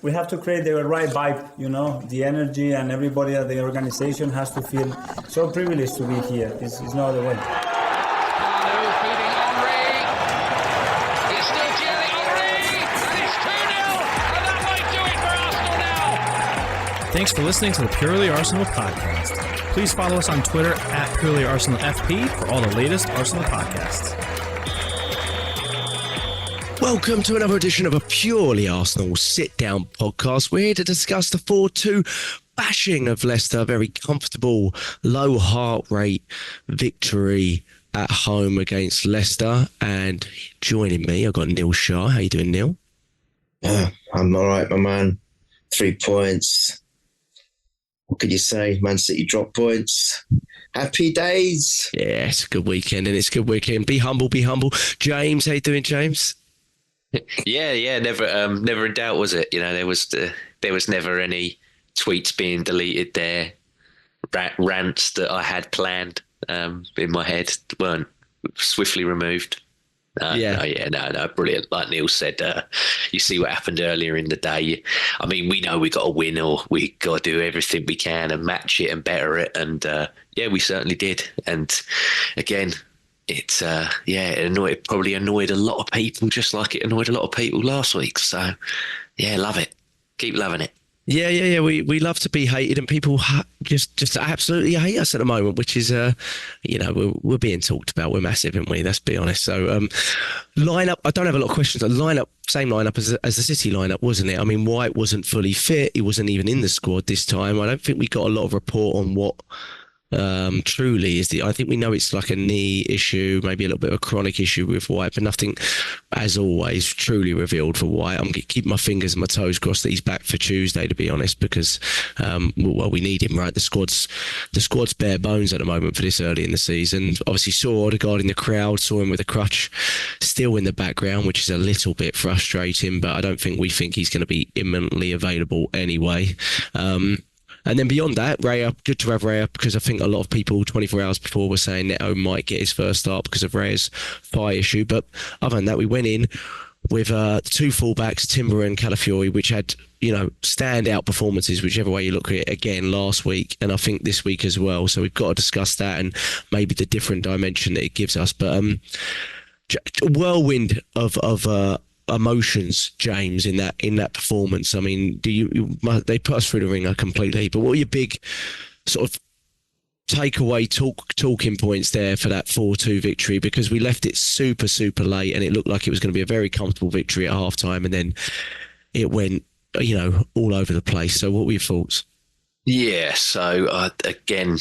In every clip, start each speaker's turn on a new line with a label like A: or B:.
A: we have to create the right vibe, you know, the energy, and everybody at the organization has to feel so privileged to be here. It's no other way.
B: Thanks for listening to the Purely Arsenal podcast. Please follow us on Twitter at Purely Arsenal FP for all the latest Arsenal podcasts.
C: Welcome to another edition of a Purely Arsenal sit-down podcast. We're here to discuss the 4-2 bashing of Leicester. Very comfortable, low heart rate victory at home against Leicester. And joining me, I've got Neil Shah. How you doing, Neil?
D: Yeah, I'm all right, my man. 3 points. What could you say? Man City drop points. Happy days.
C: Yeah, it's a good weekend, and it's a good weekend. Be humble, be humble. James, how you doing, James?
E: Yeah. Never in doubt, was it? You know, there was never any tweets being deleted there. Rants that I had planned in my head weren't swiftly removed. No, brilliant. Like Neil said, you see what happened earlier in the day. I mean, we know we got to win, or we got to do everything we can and match it and better it. And we certainly did. And again, it probably annoyed a lot of people, just like it annoyed a lot of people last week. So yeah, love it. Keep loving it.
C: Yeah. We love to be hated, and people just absolutely hate us at the moment, which is, we're being talked about. We're massive, aren't we? Let's be honest. So, lineup. I don't have a lot of questions. The lineup, same lineup as the City lineup, wasn't it? I mean, White wasn't fully fit. He wasn't even in the squad this time. I don't think we got a lot of report on what truly is I think we know it's like a knee issue, maybe a little bit of a chronic issue with White, but nothing, as always, truly revealed for White. I'm keeping my fingers and my toes crossed that he's back for Tuesday, to be honest, because we need him, right? The squad's bare bones at the moment for this early in the season. Obviously saw Odegaard in the crowd, saw him with a crutch still in the background, which is a little bit frustrating, but I don't think he's going to be imminently available anyway. And then beyond that, Raya, good to have Raya, because I think a lot of people 24 hours before were saying Neto might get his first start because of Raya's thigh issue. But other than that, we went in with 2 fullbacks, Timber and Calafiori, which had, standout performances, whichever way you look at it, again last week, and I think this week as well. So we've got to discuss that and maybe the different dimension that it gives us. But whirlwind of emotions, James, in that performance. I mean, they put us through the ringer completely, but what are your big sort of takeaway talking points there for that 4-2 victory? Because we left it super, super late, and it looked like it was going to be a very comfortable victory at half-time, and then it went, all over the place. So what were your thoughts?
E: Yeah, so again,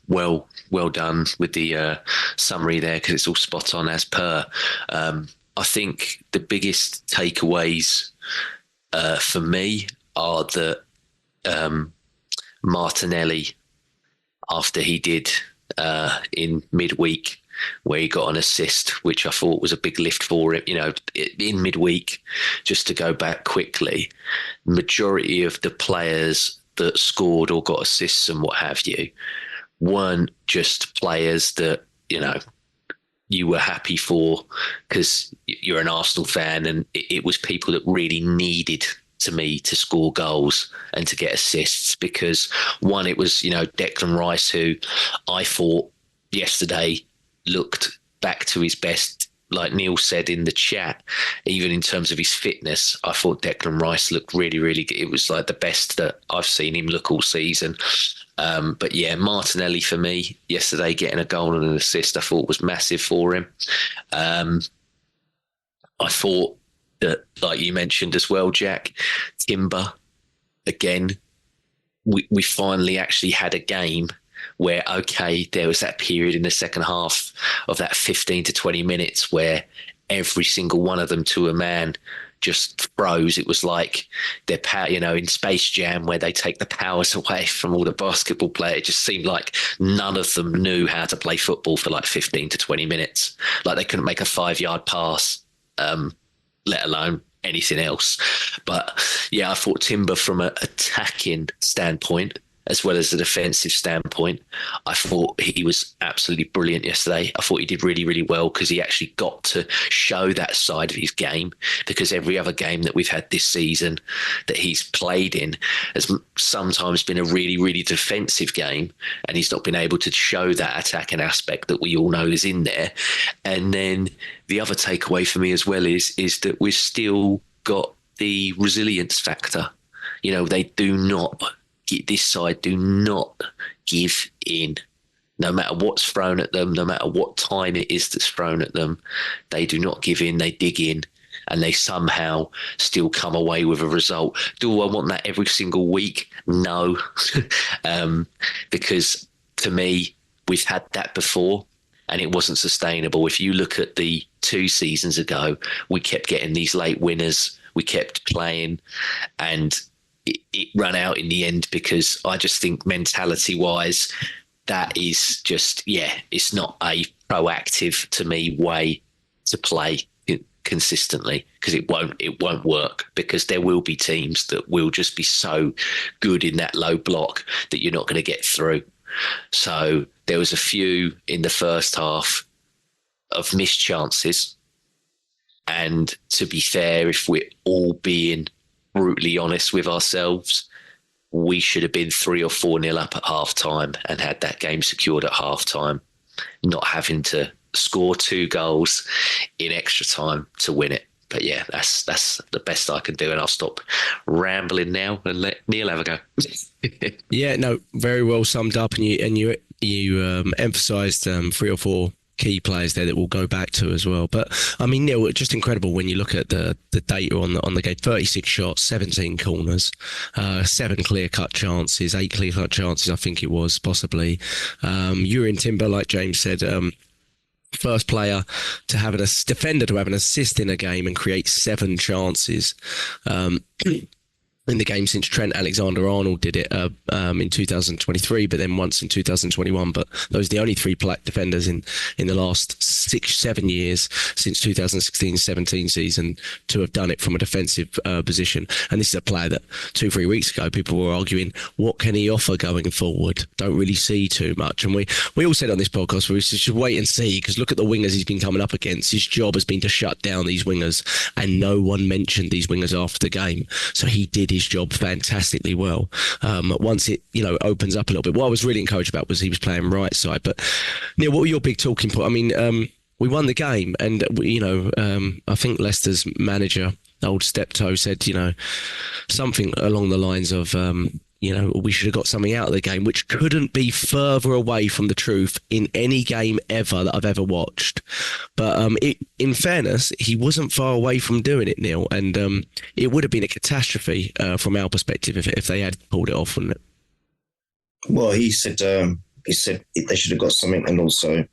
E: well done with the summary there, because it's all spot on as per. I think the biggest takeaways for me are that Martinelli, after he did in midweek, where he got an assist, which I thought was a big lift for him, in midweek, just to go back quickly, majority of the players that scored or got assists and what have you weren't just players that, you were happy for because you're an Arsenal fan, and it was people that really needed to score goals and to get assists, because one, it was, Declan Rice, who I thought yesterday looked back to his best. Like Neil said in the chat, even in terms of his fitness, I thought Declan Rice looked really, really good. It was like the best that I've seen him look all season. But yeah, Martinelli for me yesterday, getting a goal and an assist, I thought was massive for him. I thought that, like you mentioned as well, Jack, Timber, again, we finally actually had a game where, okay, there was that period in the second half of that 15 to 20 minutes where every single one of them to a man just froze. It was like their power, in Space Jam, where they take the powers away from all the basketball players. It just seemed like none of them knew how to play football for like 15 to 20 minutes. Like they couldn't make a 5-yard pass, let alone anything else. But yeah, I thought Timber, from an attacking standpoint, as well as a defensive standpoint. I thought he was absolutely brilliant yesterday. I thought he did really, really well because he actually got to show that side of his game, because every other game that we've had this season that he's played in has sometimes been a really, really defensive game, and he's not been able to show that attacking aspect that we all know is in there. And then the other takeaway for me as well is that we've still got the resilience factor. You know, this side do not give in. No matter what's thrown at them, no matter what time it is that's thrown at them, they do not give in, they dig in, and they somehow still come away with a result. Do I want that every single week? No. Because to me, we've had that before and it wasn't sustainable. If you look at the 2 seasons ago, we kept getting these late winners, we kept playing, and it ran out in the end, because I just think mentality-wise, that is just, it's not a proactive, to me, way to play consistently, because it won't work, because there will be teams that will just be so good in that low block that you're not going to get through. So there was a few in the first half of missed chances, and to be fair, if we're all being brutally honest with ourselves, we should have been 3 or 4-0 up at half time and had that game secured at half time, not having to score 2 goals in extra time to win it. But yeah, that's the best I can do, and I'll stop rambling now and let Neil have a go.
C: Yeah, no, very well summed up, and you emphasised 3 or 4 key players there that we'll go back to as well. But I mean, Neil, just incredible when you look at the data on the game. 36 shots, 17 corners, 7 clear-cut chances, 8 clear-cut chances, I think it was, possibly. Jurrien Timber, like James said, first player to have defender to have an assist in a game and create 7 chances in the game since Trent Alexander-Arnold did it in 2023, but then once in 2021. But those are the only 3 defenders in the last 6-7 years since 2016-17 season to have done it from a defensive position. And this is a player that 2-3 weeks ago people were arguing, what can he offer going forward? Don't really see too much. And we all said on this podcast, we should wait and see, because look at the wingers he's been coming up against. His job has been to shut down these wingers, and no one mentioned these wingers after the game. So he did his job fantastically well. Once it opens up a little bit, what I was really encouraged about was he was playing right side. But Neil, what were your big talking points? I mean, we won the game, and I think Leicester's manager, old Steptoe, said something along the lines of we should have got something out of the game, which couldn't be further away from the truth in any game ever that I've ever watched. But in fairness, he wasn't far away from doing it, Neil, and it would have been a catastrophe from our perspective if they had pulled it off, wouldn't it?
D: Well, he said they should have got something, and also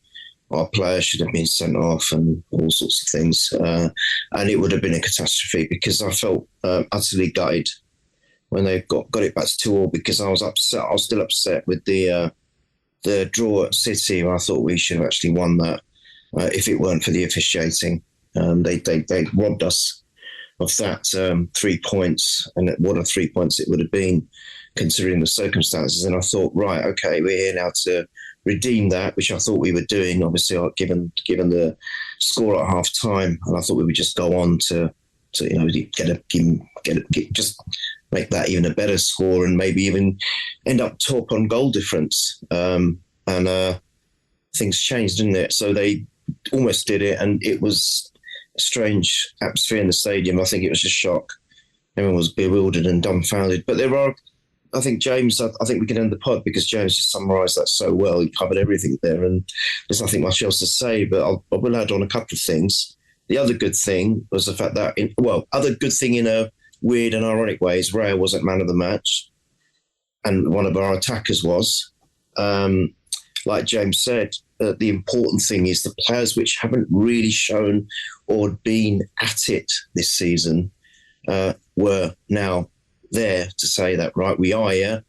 D: our players should have been sent off and all sorts of things. And it would have been a catastrophe, because I felt utterly gutted when they got it back to 2-2, because I was upset. I was still upset with the draw at City. I thought we should have actually won that if it weren't for the officiating. They robbed us of that 3 points, and what a 3 points it would have been considering the circumstances. And I thought, right, okay, we're here now to redeem that, which I thought we were doing, obviously, given the score at half time. And I thought we would just go on to just make that even a better score, and maybe even end up top on goal difference. And things changed, didn't it? So they almost did it, and it was a strange atmosphere in the stadium. I think it was a shock. Everyone was bewildered and dumbfounded. But I think James, I think we can end the pod, because James just summarised that so well. He covered everything there, and there's nothing much else to say, but I will add on a couple of things. The other good thing was the fact that, other good thing in a weird and ironic way is Raya wasn't man of the match, and one of our attackers was. Like James said, the important thing is the players which haven't really shown or been at it this season were now there to say that, right, we are here.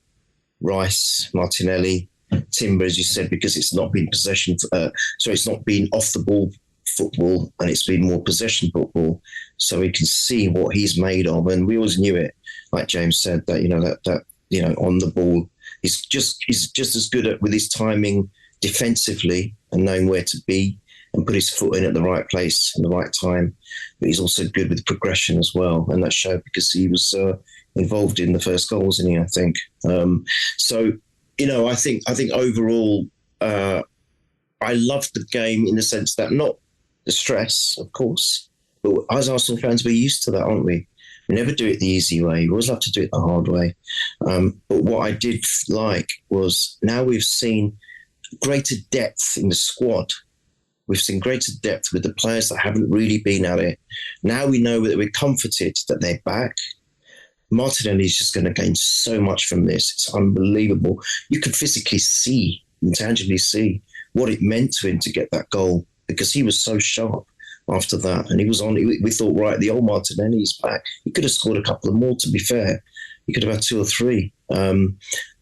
D: Rice, Martinelli, Timber, as you said, because it's not been it's not been off the ball football, and it's been more possession football, so we can see what he's made of. And we always knew it, like James said, that on the ball He's just as good with his timing defensively and knowing where to be and put his foot in at the right place and the right time. But he's also good with progression as well, and that showed because he was involved in the first goal, wasn't he? I think. So I think overall, I loved the game in the sense that not the stress, of course, but as Arsenal fans, we're used to that, aren't we? We never do it the easy way. We always have to do it the hard way. But what I did like was now we've seen greater depth in the squad. We've seen greater depth with the players that haven't really been at it. Now we know that we're comforted that they're back. Martinelli is just going to gain so much from this. It's unbelievable. You could physically see and tangibly see what it meant to him to get that goal because he was so sharp after that. And he was on. We thought, right, the old Martinelli is back. He could have scored a couple of more, to be fair. He could have had 2 or 3.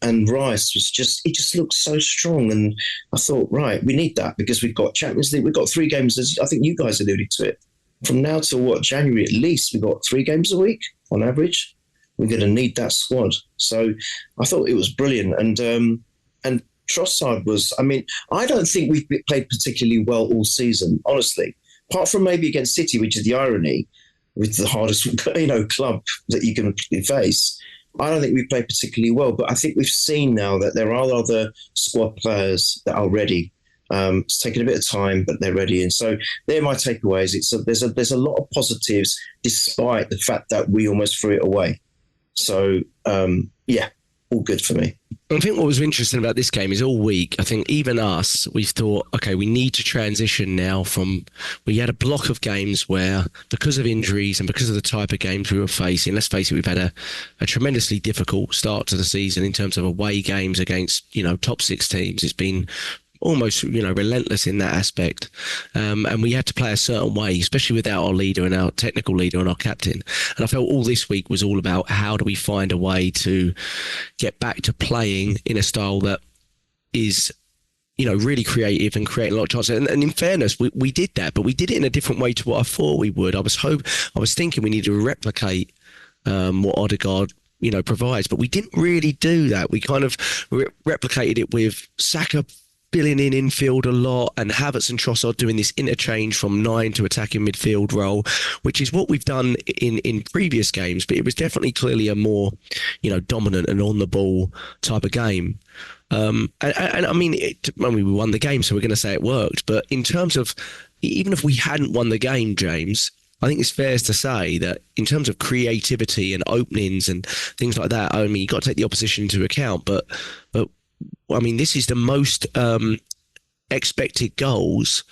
D: And Rice he just looked so strong. And I thought, right, we need that because we've got Champions League. We've got 3 games. As I think you guys alluded to it. From now till January at least, we've got 3 games a week on average. We're going to need that squad. So I thought it was brilliant. And Trossard was, I don't think we've played particularly well all season, honestly. Apart from maybe against City, which is the irony, with the hardest club that you can face. I don't think we've played particularly well, but I think we've seen now that there are other squad players that are ready. It's taken a bit of time, but they're ready. And so they're my takeaways. There's a lot of positives despite the fact that we almost threw it away. So, all good for me.
C: I think what was interesting about this game is all week, I think even us, we thought, okay, we need to transition now we had a block of games where because of injuries and because of the type of games we were facing, let's face it, we've had a tremendously difficult start to the season in terms of away games against, top 6 teams. It's been almost, relentless in that aspect. And we had to play a certain way, especially without our leader and our technical leader and our captain. And I felt all this week was all about how do we find a way to get back to playing in a style that is, really creative and create a lot of chances. And in fairness, we did that, but we did it in a different way to what I thought we would. I was thinking we needed to replicate what Odegaard provides, but we didn't really do that. We kind of replicated it with Saka filling in infield a lot and Havertz and Trossard doing this interchange from 9 to attacking midfield role, which is what we've done in previous games, but it was definitely clearly a more, dominant and on the ball type of game. We won the game, so we're going to say it worked. But in terms of, even if we hadn't won the game, James, I think it's fair to say that in terms of creativity and openings and things like that, you've got to take the opposition into account, but this is the most expected goals,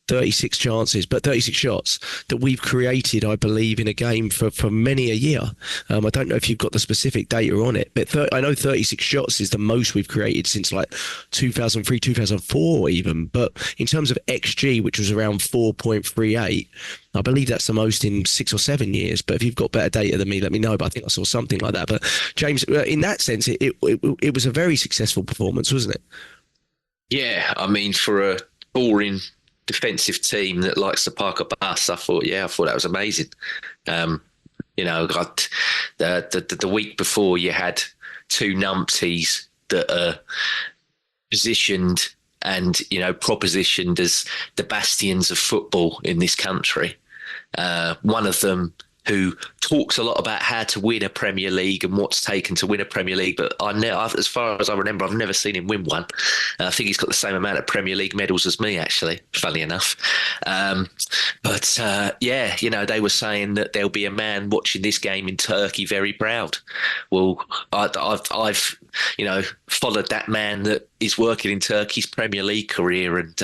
C: 36 chances, but 36 shots that we've created, I believe, in a game for many a year. I don't know if you've got the specific data on it, but I know 36 shots is the most we've created since like 2003, 2004 even. But in terms of XG, which was around 4.38, I believe that's the most in 6 or 7 years. But if you've got better data than me, let me know. But I think I saw something like that. But James, in that sense, it was a very successful performance, wasn't it?
E: Yeah, for a boring defensive team that likes to park a bus, I thought that was amazing. The week before you had 2 numpties that are positioned and, propositioned as the bastions of football in this country. One of them who talks a lot about how to win a Premier League and what's taken to win a Premier League. But as far as I remember, I've never seen him win one. I think he's got the same amount of Premier League medals as me, actually, funnily enough. They were saying that there'll be a man watching this game in Turkey very proud. Well, I've followed that man that is working in Turkey's Premier League career. And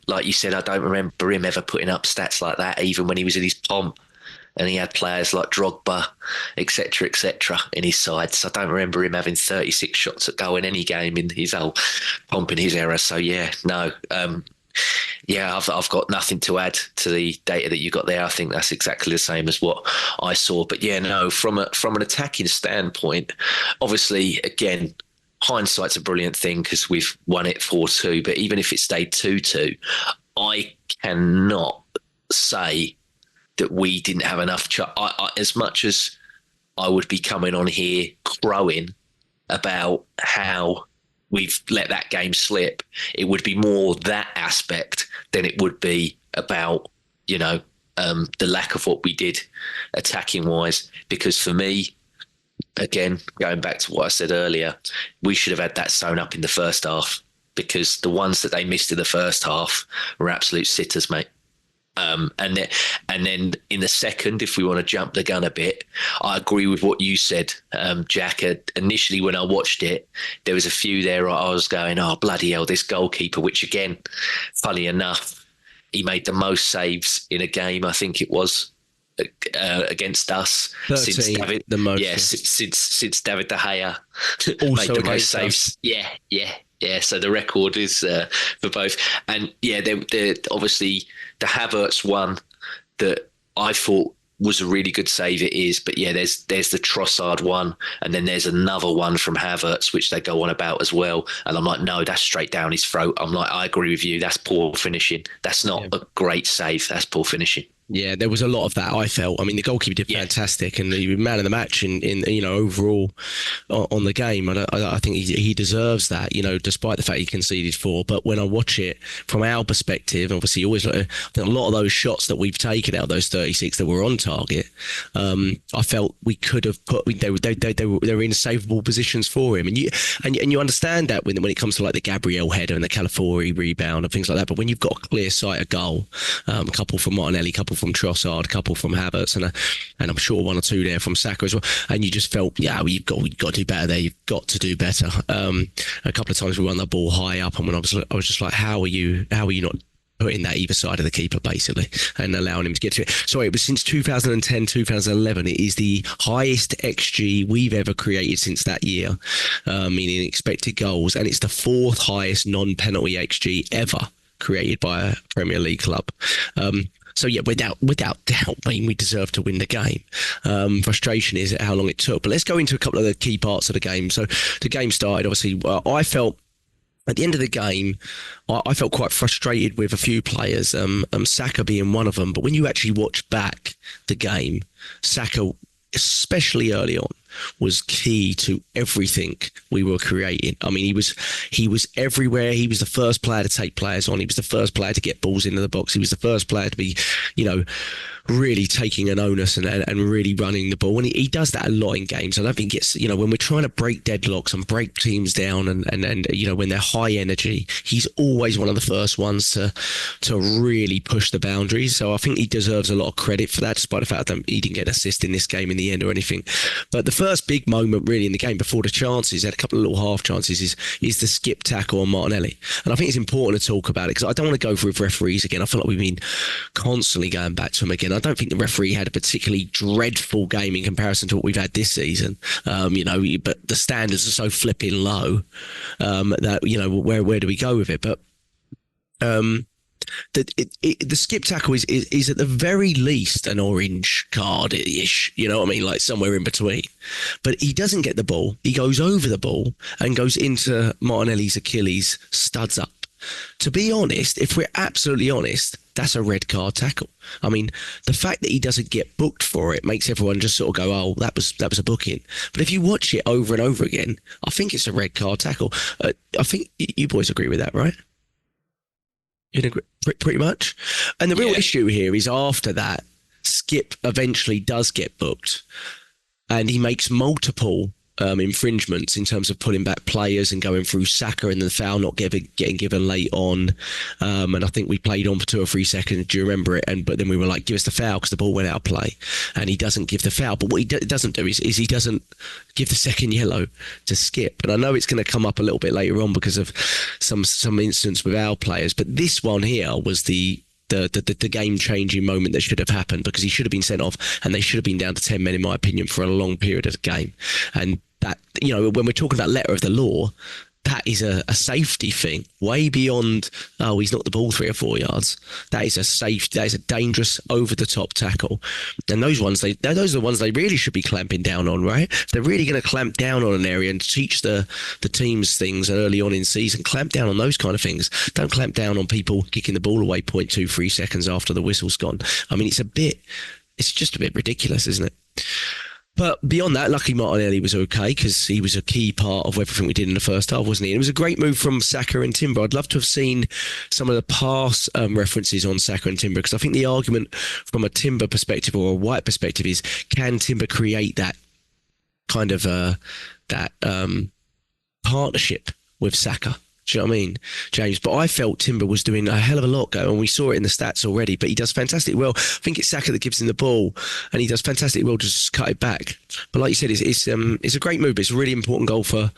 E: like you said, I don't remember him ever putting up stats like that, even when he was in his pomp. And he had players like Drogba, etc., in his side. So I don't remember him having 36 shots at goal in any game in his whole pomp in his era. So I've got nothing to add to the data that you got there. I think that's exactly the same as what I saw. But from an attacking standpoint, obviously, again, hindsight's a brilliant thing because we've won it 4-2. But even if it stayed 2-2, I cannot say that we didn't have enough. As much as I would be coming on here crowing about how we've let that game slip. It would be more that aspect than it would be about, the lack of what we did attacking wise. Because for me, again, going back to what I said earlier, we should have had that sewn up in the first half, because the ones that they missed in the first half were absolute sitters, mate. And then in the second, if we want to jump the gun a bit, I agree with what you said, Jack. Initially, when I watched it, there was a few there I was going, oh, bloody hell, this goalkeeper, which again, funny enough, he made the most saves in a game, I think it was, against us
C: 13,
E: since David,
C: the most,
E: since David De Gea
C: also
E: made the most saves.
C: us.
E: Yeah. So the record is for both, and they're obviously the Havertz one that I thought was a really good save. It is, but there's the Trossard one, and then there's another one from Havertz which they go on about as well. And I'm like, no, that's straight down his throat. I'm like, I agree with you. That's poor finishing. That's not a great save. That's poor finishing.
C: Yeah, there was a lot of that, I felt. I mean, the goalkeeper did fantastic, and the man of the match in overall on the game. I think he deserves that, despite the fact he conceded 4. But when I watch it from our perspective, obviously, always I think a lot of those shots that we've taken out of those 36 that were on target, I felt we could have put. They were in savable positions for him, and you understand that when it comes to like the Gabriel header and the Calafiori rebound and things like that. But when you've got a clear sight of goal, a couple from Martinelli, a couple from Trossard, a couple from Havertz, and I'm sure 1 or 2 there from Saka as well. And you just felt, we've got to do better there. You've got to do better. A couple of times we won the ball high up, and when I was just like, how are you not putting that either side of the keeper, basically, and allowing him to get to it? Sorry, it was since 2010, 2011. It is the highest XG we've ever created since that year, meaning expected goals, and it's the 4th highest non-penalty XG ever created by a Premier League club. So without doubt, I mean, we deserve to win the game. Frustration is how long it took. But let's go into a couple of the key parts of the game. So the game started, obviously, I felt at the end of the game, I felt quite frustrated with a few players, Saka being one of them. But when you actually watch back the game, Saka, especially early on, was key to everything we were creating. I mean, he was everywhere. He was the first player to take players on. He was the first player to get balls into the box. He was the first player to be, really taking an onus and really running the ball. And he does that a lot in games. I don't think it's, when we're trying to break deadlocks and break teams down and when they're high energy, he's always one of the first ones to really push the boundaries. So I think he deserves a lot of credit for that, despite the fact that he didn't get an assist in this game in the end or anything. But the first big moment really in the game before the chances, had a couple of little half chances, is the skip tackle on Martinelli. And I think it's important to talk about it because I don't want to go through referees again. I feel like we've been constantly going back to them again. I don't think the referee had a particularly dreadful game in comparison to what we've had this season. But the standards are so flipping low that, where do we go with it? But the skip tackle is at the very least an orange card-ish, you know what I mean? Like somewhere in between. But he doesn't get the ball. He goes over the ball and goes into Martinelli's Achilles, studs up. To be honest, if we're absolutely honest, that's a red card tackle. I mean, the fact that he doesn't get booked for it makes everyone just sort of go, oh, that was a booking. But if you watch it over and over again, I think it's a red card tackle. I think you boys agree with that, right? You agree, pretty much. And the real issue here is after that, Skip eventually does get booked, and he makes multiple infringements in terms of pulling back players and going through Saka and the foul not getting given late on. And I think we played on for 2 or 3 seconds. Do you remember it? But then we were like, give us the foul because the ball went out of play. And he doesn't give the foul. But what he doesn't do is he doesn't give the second yellow to Skip. And I know it's going to come up a little bit later on because of some incidents with our players. But this one here was the game-changing moment that should have happened, because he should have been sent off and they should have been down to 10 men, in my opinion, for a long period of the game. And that, when we're talking about letter of the law, that is a safety thing, way beyond, he's knocked the ball 3 or 4 yards. That is a dangerous, over-the-top tackle. And those are the ones they really should be clamping down on, right? If they're really going to clamp down on an area and teach the teams things early on in season, clamp down on those kind of things. Don't clamp down on people kicking the ball away 0.23 seconds after the whistle's gone. I mean, it's just a bit ridiculous, isn't it? But beyond that, luckily Martinelli was okay because he was a key part of everything we did in the first half, wasn't he? And it was a great move from Saka and Timber. I'd love to have seen some of the past references on Saka and Timber, because I think the argument from a Timber perspective or a White perspective is, can Timber create that kind of partnership with Saka? Do you know what I mean, James? But I felt Timber was doing a hell of a lot going, and we saw it in the stats already, but he does fantastic well. I think it's Saka that gives him the ball, and he does fantastic well to just cut it back. But like you said, it's a great move. It's a really important goal for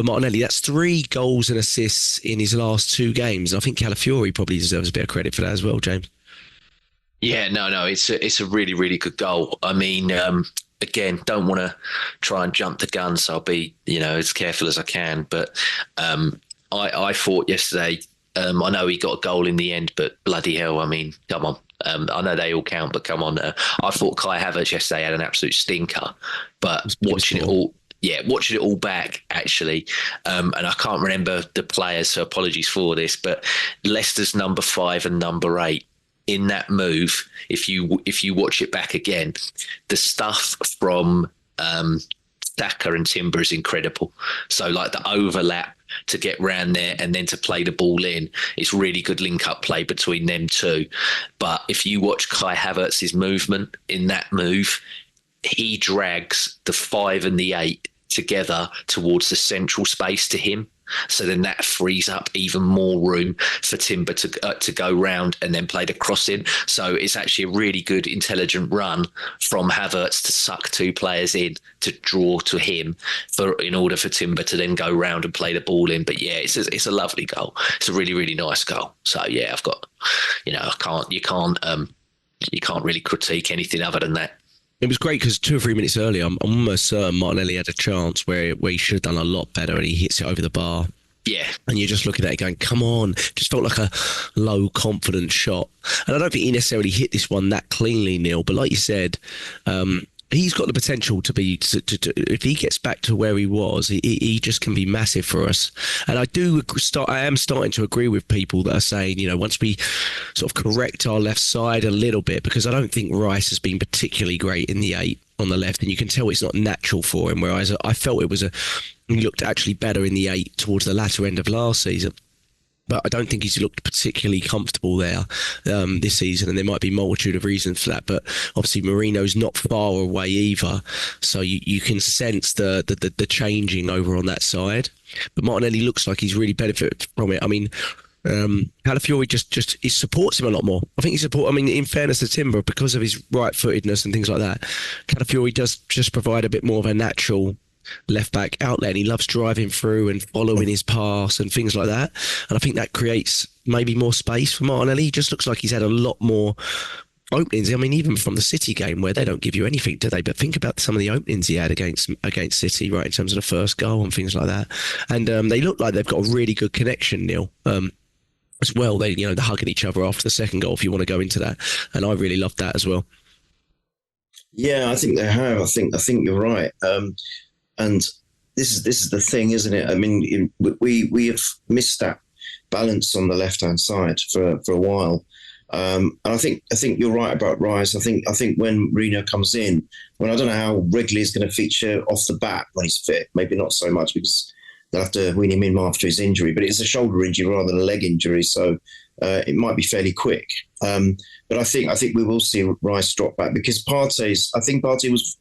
C: Martinelli. That's 3 goals and assists in his last 2 games. And I think Calafiori probably deserves a bit of credit for that as well, James.
E: Yeah, no, it's a really, really good goal. I mean, again, don't want to try and jump the gun, so I'll be, as careful as I can. But I thought yesterday, I know he got a goal in the end, but bloody hell, I mean, come on. I know they all count, but come on. I thought Kai Havertz yesterday had an absolute stinker, but watching it all back, actually, and I can't remember the players, so apologies for this, but Leicester's number 5 and number 8, in that move, if you watch it back again, the stuff from Saka and Timber is incredible. So like the overlap to get round there and then to play the ball in, it's really good link-up play between them two. But if you watch Kai Havertz's movement in that move, he drags the 5 and the 8 together towards the central space to him. So then that frees up even more room for Timber to go round and then play the cross in. So it's actually a really good, intelligent run from Havertz to suck 2 players in to draw to him in order for Timber to then go round and play the ball in. But yeah, it's a lovely goal. It's a really, really nice goal. So yeah, I've got, you can't really critique anything other than that.
C: It was great because 2 or 3 minutes earlier, I'm almost certain Martinelli had a chance where he should have done a lot better, and he hits it over the bar.
E: Yeah. And
C: you're just looking at it going, come on. Just felt like a low confidence shot. And I don't think he necessarily hit this one that cleanly, Neil, but like you said, he's got the potential to be, if he gets back to where he was, he just can be massive for us. And I am starting to agree with people that are saying, once we sort of correct our left side a little bit, because I don't think Rice has been particularly great in the 8 on the left, and you can tell it's not natural for him, whereas I felt he looked actually better in the 8 towards the latter end of last season. But I don't think he's looked particularly comfortable there this season, and there might be a multitude of reasons for that. But obviously Marino's not far away either, so you can sense the changing over on that side. But Martinelli looks like he's really benefited from it. I mean, Calafiori just he supports him a lot more. I think in fairness to Timber, because of his right-footedness and things like that, Calafiori does just provide a bit more of a natural left-back outlet, and he loves driving through and following his pass and things like that. And I think that creates maybe more space for Martinelli. He just looks like he's had a lot more openings. I mean, even from the City game, where they don't give you anything, do they? But think about some of the openings he had against City, right, in terms of the first goal and things like that. And they look like they've got a really good connection, Neil. As well, they're hugging each other after the second goal, if you want to go into that. And I really loved that as well.
D: Yeah, I think they have. I think you're right. And this is the thing, isn't it? I mean, we have missed that balance on the left-hand side for a while. And I think you're right about Rice. I think when Reno comes in, I don't know how regularly he's going to feature off the bat when he's fit. Maybe not so much, because they'll have to wean him in after his injury. But it's a shoulder injury rather than a leg injury, so it might be fairly quick. But I think we will see Rice drop back, because Partey was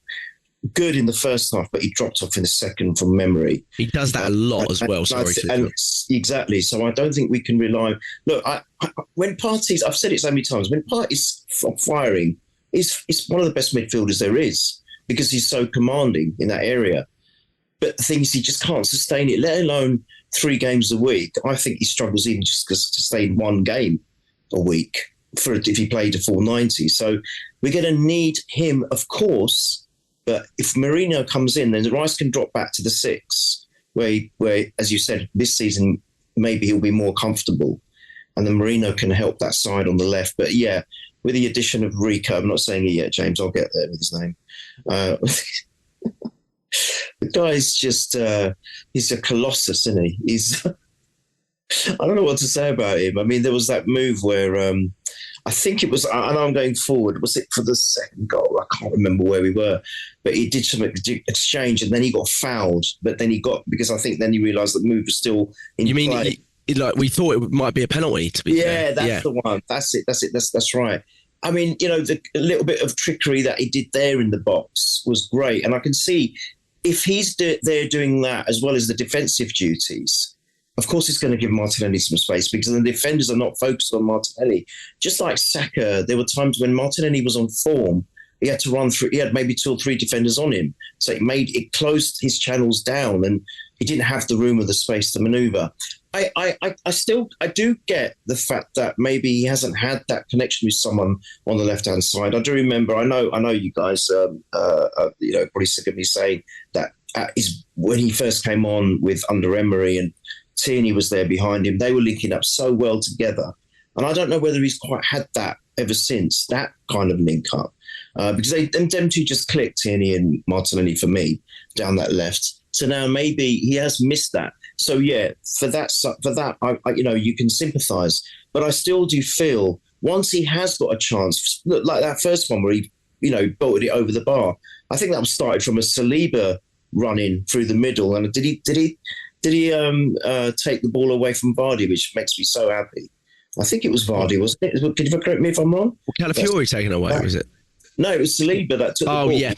D: good in the first half, but he dropped off in the second from memory.
C: He does that a lot as well.
D: Exactly. So I don't think we can rely. Look, when Partey's, I've said it so many times, when Partey's firing, he's one of the best midfielders there is, because he's so commanding in that area. But the thing is, he just can't sustain it, let alone 3 games a week. I think he struggles even just to sustain 1 game a week if he played a full 90. So we're going to need him, of course. But if Marino comes in, then Rice can drop back to the 6, where, as you said, this season, maybe he'll be more comfortable. And then Marino can help that side on the left. But yeah, with the addition of Rico, I'm not saying it yet, James, I'll get there with his name. The guy's just, he's a colossus, isn't he? I don't know what to say about him. I mean, there was that move where I think it was, I know I'm going forward, was it for the second goal? I can't remember where we were, but he did some exchange and then he got fouled. But then because I think then he realised the move was still in play.
C: You mean, like we thought it might be a penalty, to be fair.
D: That's the one. That's it. That's right. I mean, the little bit of trickery that he did there in the box was great. And I can see if he's there doing that as well as the defensive duties, of course, it's going to give Martinelli some space because the defenders are not focused on Martinelli. Just like Saka, there were times when Martinelli was on form, he had to run through. He had maybe 2 or 3 defenders on him, so it closed his channels down, and he didn't have the room or the space to manoeuvre. I do get the fact that maybe he hasn't had that connection with someone on the left hand side. I do remember. I know you guys, probably sick of me saying that when he first came on with under Emery and Tierney was there behind him. They were linking up so well together. And I don't know whether he's quite had that ever since, that kind of link up. Because them two just clicked, Tierney and Martinelli, for me, down that left. So now maybe he has missed that. So, yeah, for that, you can sympathise. But I still do feel once he has got a chance, look, like that first one where he, bolted it over the bar, I think that was started from a Saliba running through the middle. And did he take the ball away from Vardy, which makes me so happy? I think it was Vardy, wasn't it? Can you correct me if I'm wrong?
C: Well, Calafiori taken away, was it?
D: No, it was Saliba that took the ball.
C: Oh, yeah.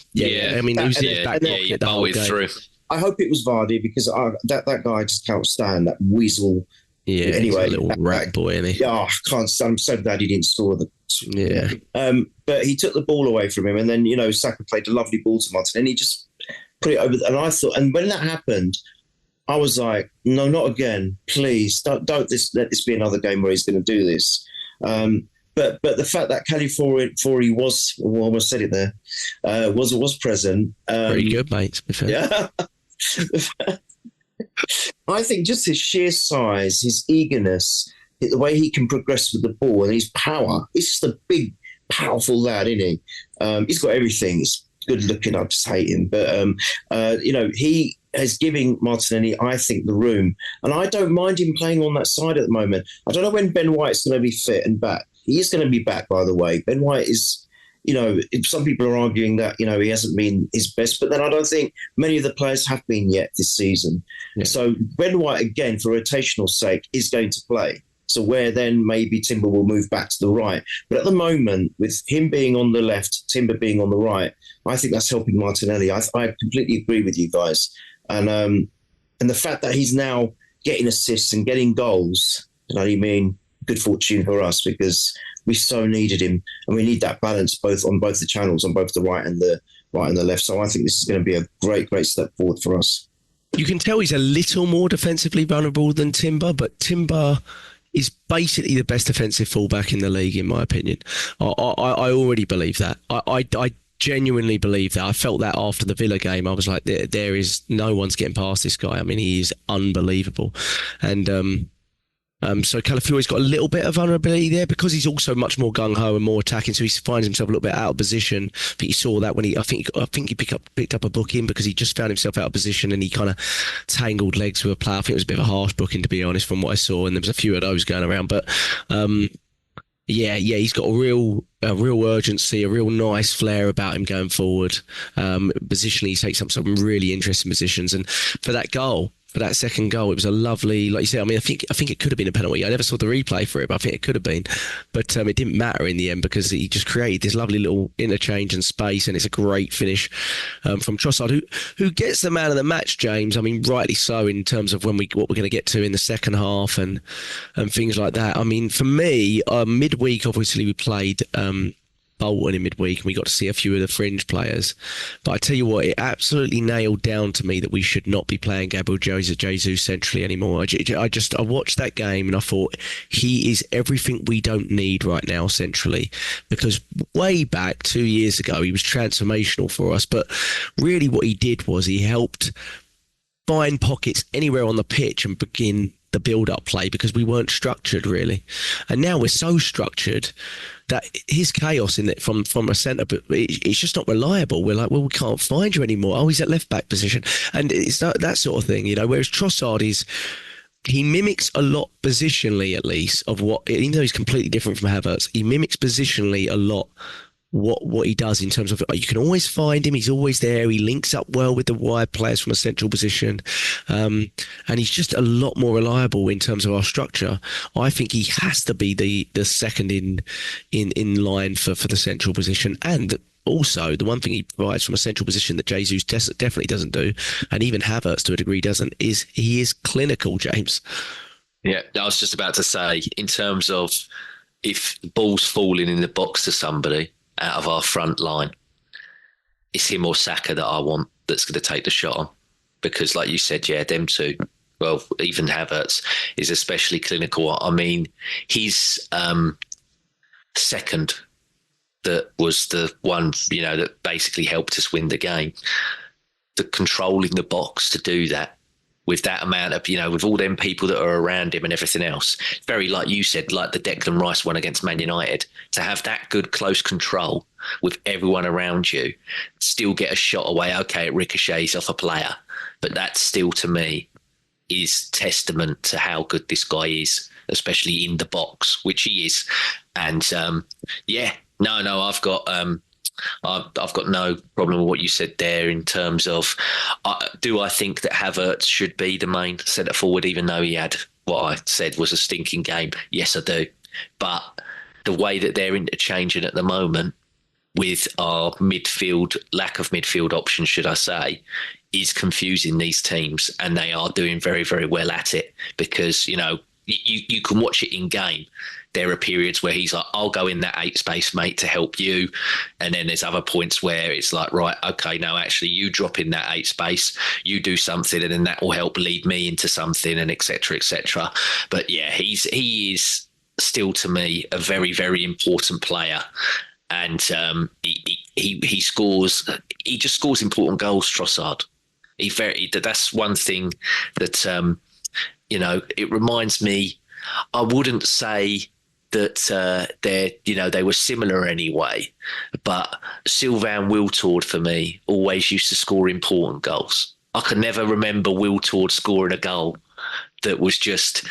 C: I mean, he was in his back pocket the whole game.
E: Through.
D: I hope it was Vardy because that guy just can't stand that weasel.
C: Yeah,
D: anyway,
C: he's a little rat boy, isn't he?
D: Yeah, I can't stand. I'm so glad he didn't score the.
C: Yeah.
D: But he took the ball away from him, and then Saka played a lovely ball to Martin, and he just put it over. And I thought, and when that happened, I was like, no, not again, please. Don't let this be another game where he's going to do this. But the fact that Calafiori was, well, I almost said it there, was present.
C: Very good, mate, to be fair.
D: Yeah. I think just his sheer size, his eagerness, the way he can progress with the ball and his power. He's just a big, powerful lad, isn't he? He's got everything. He's good looking. I just hate him. But, he is giving Martinelli, I think, the room. And I don't mind him playing on that side at the moment. I don't know when Ben White's going to be fit and back. He is going to be back, by the way. Ben White is... some people are arguing that, he hasn't been his best, but then I don't think many of the players have been yet this season. Yeah. So Ben White, again, for rotational sake, is going to play. So where then maybe Timber will move back to the right. But at the moment, with him being on the left, Timber being on the right, I think that's helping Martinelli. I completely agree with you guys. And the fact that he's now getting assists and getting goals, good fortune for us because we so needed him, and we need that balance on both the channels, on both the right and the left. So I think this is going to be a great step forward for us.
C: You can tell he's a little more defensively vulnerable than Timber, but Timber is basically the best defensive fullback in the league, in my opinion. I already believe that. I genuinely believe that. I felt that after the Villa game. I was like, there is no one's getting past this guy. I mean, he is unbelievable, and so Calafiori's got a little bit of vulnerability there because he's also much more gung-ho and more attacking, so he finds himself a little bit out of position. But you saw that when I think he picked up a booking because he just found himself out of position and he kind of tangled legs with a player. I think it was a bit of a harsh booking, to be honest, from what I saw, and there was a few of those going around. But he's got a real urgency, a real nice flair about him going forward. Positionally, he takes up some really interesting positions, and for that second goal, it was a lovely, like you said, I think it could have been a penalty. I never saw the replay for it, but I think it could have been. But it didn't matter in the end because he just created this lovely little interchange and space, and it's a great finish from Trossard, who gets the man of the match, James. I mean, rightly so, in terms of what we're going to get to in the second half and things like that. I mean, for me, midweek, obviously, we played Bolton in midweek and we got to see a few of the fringe players, but I tell you what, it absolutely nailed down to me that we should not be playing Gabriel Jesus centrally anymore. I watched that game and I thought he is everything we don't need right now centrally, because way back 2 years ago he was transformational for us, but really what he did was he helped find pockets anywhere on the pitch and begin the build-up play, because we weren't structured really, and now we're so structured that his chaos in it from a centre, but it's just not reliable. We're like, well, we can't find you anymore. Oh, he's at left back position, and it's that sort of thing, Whereas Trossard is he mimics a lot positionally, at least, of what, even though he's completely different from Havertz, he mimics positionally a lot what he does in terms of, you can always find him. He's always there. He links up well with the wide players from a central position. And he's just a lot more reliable in terms of our structure. I think he has to be the second in line for the central position. And also, the one thing he provides from a central position that Jesus definitely doesn't do, and even Havertz to a degree doesn't, is he is clinical, James.
E: Yeah, I was just about to say, in terms of if the ball's falling in the box to somebody out of our front line, it's him or Saka that I want that's going to take the shot on. Because like you said, yeah, them two, well, even Havertz is especially clinical. I mean, his second, that was the one, that basically helped us win the game. The control in the box to do that with that amount of, with all them people that are around him and everything else. Very, like you said, like the Declan Rice one against Man United, to have that good close control with everyone around you, still get a shot away. Okay, it ricochets off a player, but that still, to me, is testament to how good this guy is, especially in the box, which he is. And I've got no problem with what you said there in terms of, do I think that Havertz should be the main centre forward, even though he had what I said was a stinking game? Yes, I do. But the way that they're interchanging at the moment with our midfield, lack of midfield options, should I say, is confusing these teams, and they are doing very, very well at it, because, you can watch it in game. There are periods where he's like, I'll go in that 8 space, mate, to help you. And then there's other points where it's like, right, okay, no, actually you drop in that 8 space, you do something, and then that will help lead me into something, and et cetera, et cetera. But yeah, he is still, to me, a very, very important player. And he scores, he just scores important goals, Trossard. That's one thing that, it reminds me, I wouldn't say that they were similar anyway, but Sylvain Wiltord for me always used to score important goals. I can never remember Wiltord scoring a goal that was just,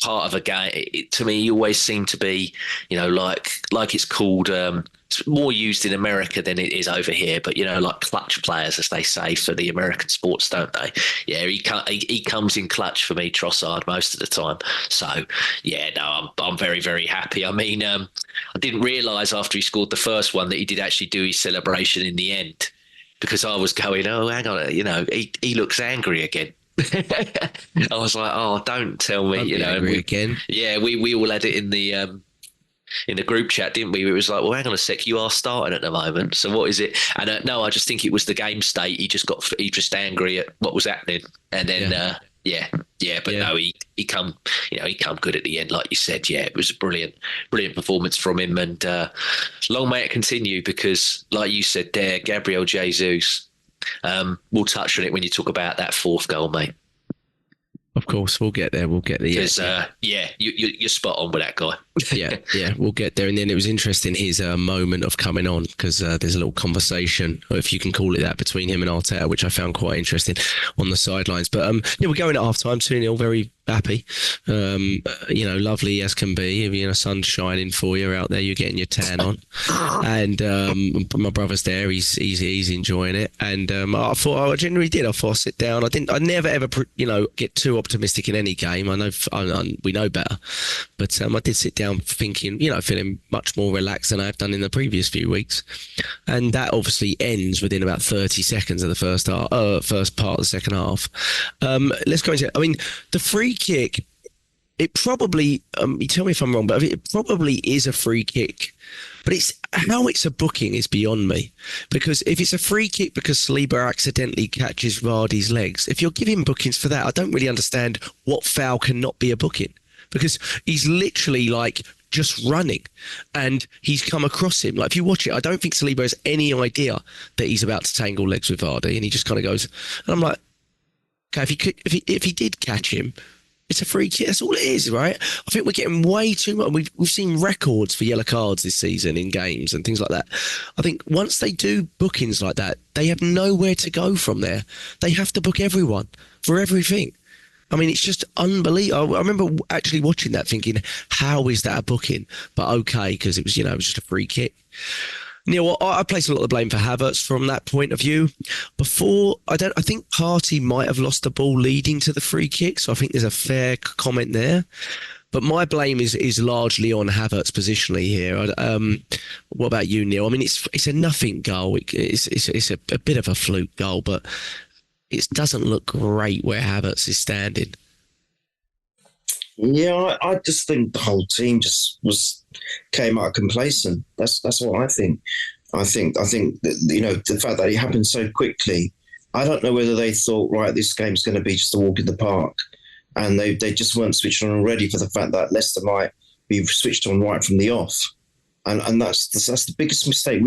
E: part of a game. To me, he always seemed to be, like it's called, it's more used in America than it is over here, but, like clutch players, as they say, for the American sports, don't they? Yeah, he comes in clutch for me, Trossard, most of the time. So, yeah, no, I'm very, very happy. I mean, I didn't realise after he scored the first one that he did actually do his celebration in the end, because I was going, oh, hang on, he looks angry again. I was like, oh, don't tell me,
C: angry again.
E: Yeah, we all had it in the group chat, didn't we? It was like, well, hang on a sec, you are starting at the moment, so what is it? And no, I just think it was the game state. He just angry at what was happening, and then no, he come good at the end, like you said. Yeah, it was a brilliant performance from him, and long may it continue, because like you said there, Gabriel Jesus. We'll touch on it when you talk about that 4th goal, mate.
C: Of course, we'll get there.
E: Because you're spot on with that guy.
C: yeah, we'll get there. And then it was interesting, his moment of coming on, because there's a little conversation, or if you can call it that, between him and Arteta, which I found quite interesting on the sidelines. But we're going at half time 2-0, very happy. Lovely as can be. Sun's shining for you out there. You're getting your tan on, and my brother's there. He's enjoying it. And I thought, I generally did. I thought I'd sit down. I never ever get too optimistic in any game. I know we know better, but I did sit down thinking, feeling much more relaxed than I've done in the previous few weeks. And that obviously ends within about 30 seconds of the first part of the second half. Let's go into it. I mean, the free kick, it probably, you tell me if I'm wrong, but it probably is a free kick. But how it's a booking is beyond me. Because if it's a free kick because Saliba accidentally catches Vardy's legs, if you're giving bookings for that, I don't really understand what foul cannot be a booking. Because he's literally just running, and he's come across him. If you watch it, I don't think Saliba has any idea that he's about to tangle legs with Vardy, and he just kind of goes, and I'm like, okay, if he did catch him, it's a free kick. That's all it is, right? I think we're getting way too much. We've seen records for yellow cards this season in games and things like that. I think once they do bookings like that, they have nowhere to go from there. They have to book everyone for everything. I mean, it's just unbelievable. I remember actually watching that thinking, how is that a booking? But okay, because it was, it was just a free kick. Neil, I place a lot of the blame for Havertz from that point of view. I think Partey might have lost the ball leading to the free kick, so I think there's a fair comment there. But my blame is largely on Havertz positionally here. What about you, Neil? I mean, it's a nothing goal. It's a bit of a fluke goal, but it doesn't look great where Havertz is standing.
D: Yeah, I just think the whole team just came out complacent. That's what I think. I think that, the fact that it happened so quickly. I don't know whether they thought, right, this game's going to be just a walk in the park, and they just weren't switched on already for the fact that Leicester might be switched on right from the off, and that's the biggest mistake.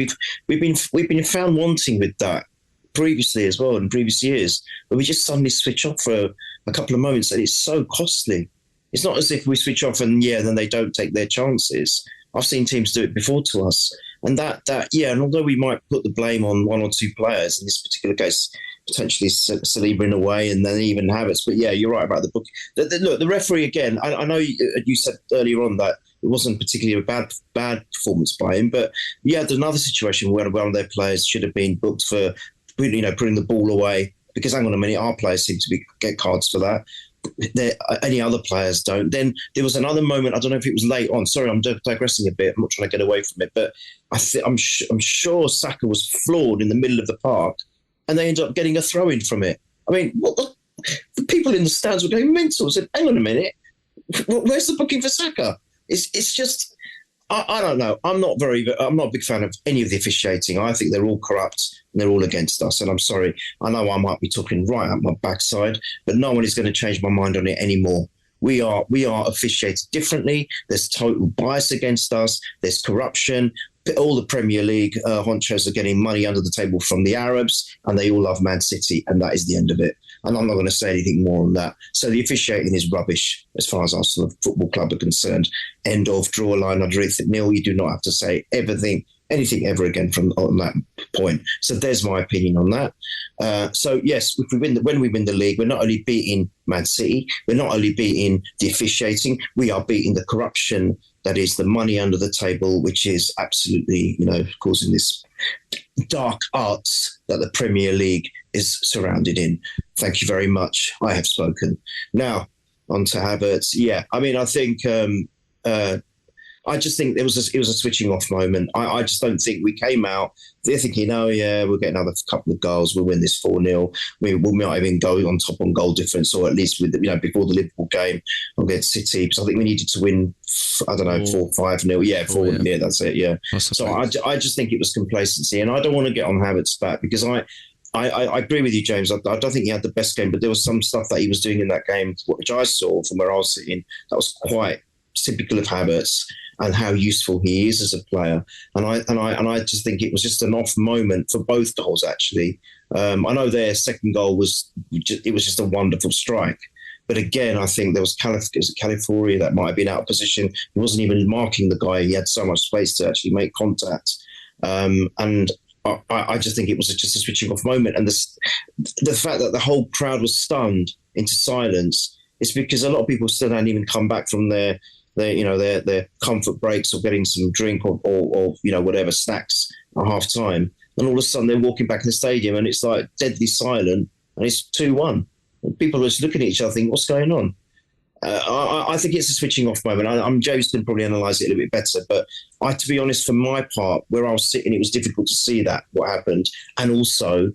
D: We've been found wanting with that previously as well in previous years, but we just suddenly switch off for a couple of moments, and it's so costly. It's not as if we switch off and then they don't take their chances. I've seen teams do it before to us, and and although we might put the blame on one or two players, in this particular case, potentially Saliba in a way, and then even Havertz. But yeah, you're right about the book. Look, the referee again. I know you said earlier on that it wasn't particularly a bad performance by him, but you had another situation where one of their players should have been booked for putting the ball away. Because hang on a minute, our players seem to get cards for that. Any other players don't. Then there was another moment. I don't know if it was late on. Sorry, I'm digressing a bit. I'm not trying to get away from it, but I'm sure Saka was floored in the middle of the park, and they ended up getting a throw in from it. I mean, the people in the stands were going mental. Said, "Hang on a minute, where's the booking for Saka?" It's just. I don't know. I'm not a big fan of any of the officiating. I think they're all corrupt and they're all against us. And I'm sorry. I know I might be talking right up my backside, but no one is going to change my mind on it anymore. We are officiated differently. There's total bias against us. There's corruption. All the Premier League honchos are getting money under the table from the Arabs, and they all love Man City, and that is the end of it. And I'm not going to say anything more on that. So the officiating is rubbish as far as Arsenal Football Club are concerned. End of, draw a line underneath it. Neil, you do not have to say anything ever again on that point. So there's my opinion on that. So yes, if when we win the league, we're not only beating Man City, we're not only beating the officiating, we are beating the corruption that is the money under the table, which is absolutely, causing this dark arts that the Premier League is surrounded in. Thank you very much. I have spoken. Now, on to Havertz. Yeah, I mean, I think I just think it was a switching off moment. I just don't think we came out. They're thinking, oh yeah, we'll get another couple of goals. We'll win this 4-0. We might even go on top on goal difference, or at least with before the Liverpool game against City, because I think we needed to win. I don't know, 4-5-0. Yeah, 4. Yeah, that's it. Yeah. So I just think it was complacency, and I don't want to get on Havertz's back because I agree with you, James. I don't think he had the best game, but there was some stuff that he was doing in that game, which I saw from where I was sitting, that was quite typical of Havertz and how useful he is as a player. And I just think it was just an off moment for both goals, actually. I know their second goal was just a wonderful strike. But again, I think there was Califoria that might have been out of position. He wasn't even marking the guy. He had so much space to actually make contact. And I just think it was just a switching off moment. And the fact that the whole crowd was stunned into silence is because a lot of people still hadn't even come back from their comfort breaks or getting some drink or whatever snacks at half time. And all of a sudden they're walking back in the stadium and it's like deadly silent and it's 2-1. And people are just looking at each other thinking, what's going on? I think it's a switching off moment. James can probably analyse it a little bit better, but to be honest, for my part, where I was sitting, it was difficult to see what happened. And also,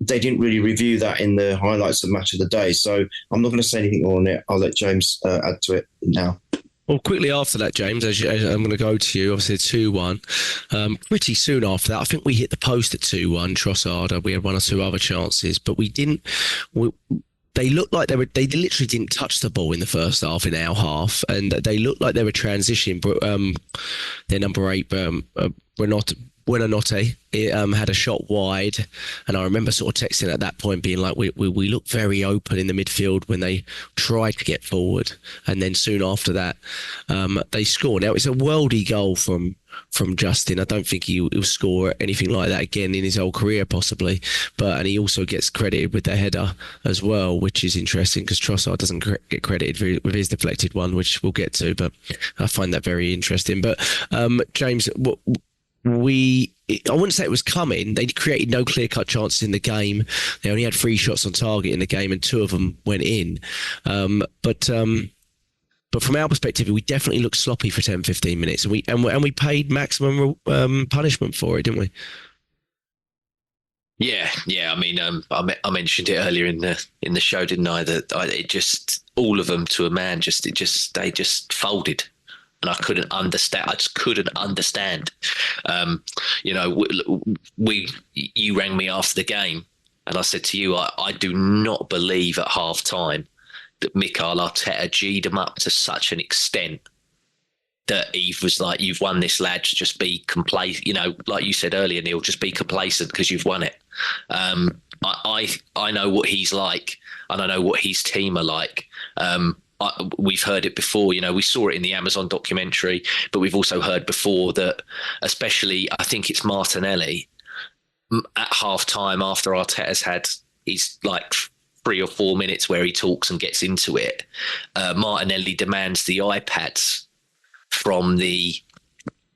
D: they didn't really review that in the highlights of Match of the Day. So I'm not going to say anything more on it. I'll let James add to it now.
C: Well, quickly after that, James, as I'm going to go to you, obviously 2-1. Pretty soon after that, I think we hit the post at 2-1, Trossard. We had one or two other chances, but we didn't... They looked like they literally didn't touch the ball in the first half, in our half, and they looked like they were transitioning. But their number 8, Buonanotte had a shot wide, and I remember sort of texting at that point being like, we looked very open in the midfield when they tried to get forward, and then soon after that they score. Now it's a worldy goal from Justin. I don't think he'll score anything like that again in his whole career possibly, and he also gets credited with the header as well, which is interesting because Trossard doesn't get credited with his deflected one, which we'll get to, but I find that very interesting. But James, I wouldn't say it was coming. They created no clear-cut chances in the game. They only had 3 shots on target in the game, and 2 of them went in. But from our perspective, we definitely looked sloppy for 10, 15 minutes, and we paid maximum punishment for it, didn't we?
E: Yeah. I mean, I mentioned it earlier in the show, didn't I? That it just, all of them to a man, they just folded. And I couldn't understand. I just couldn't understand. You rang me after the game, and I said to you, I do not believe at half time that Mikel Arteta G'd him up to such an extent that Eve was like, "You've won this, lads. Just be complacent." Like you said earlier, Neil, just be complacent because you've won it. I know what he's like, and I know what his team are like. We've heard it before, we saw it in the Amazon documentary, but we've also heard before that, especially, I think it's Martinelli, at half time after Arteta's had his 3 or 4 minutes where he talks and gets into it, Martinelli demands the iPads from the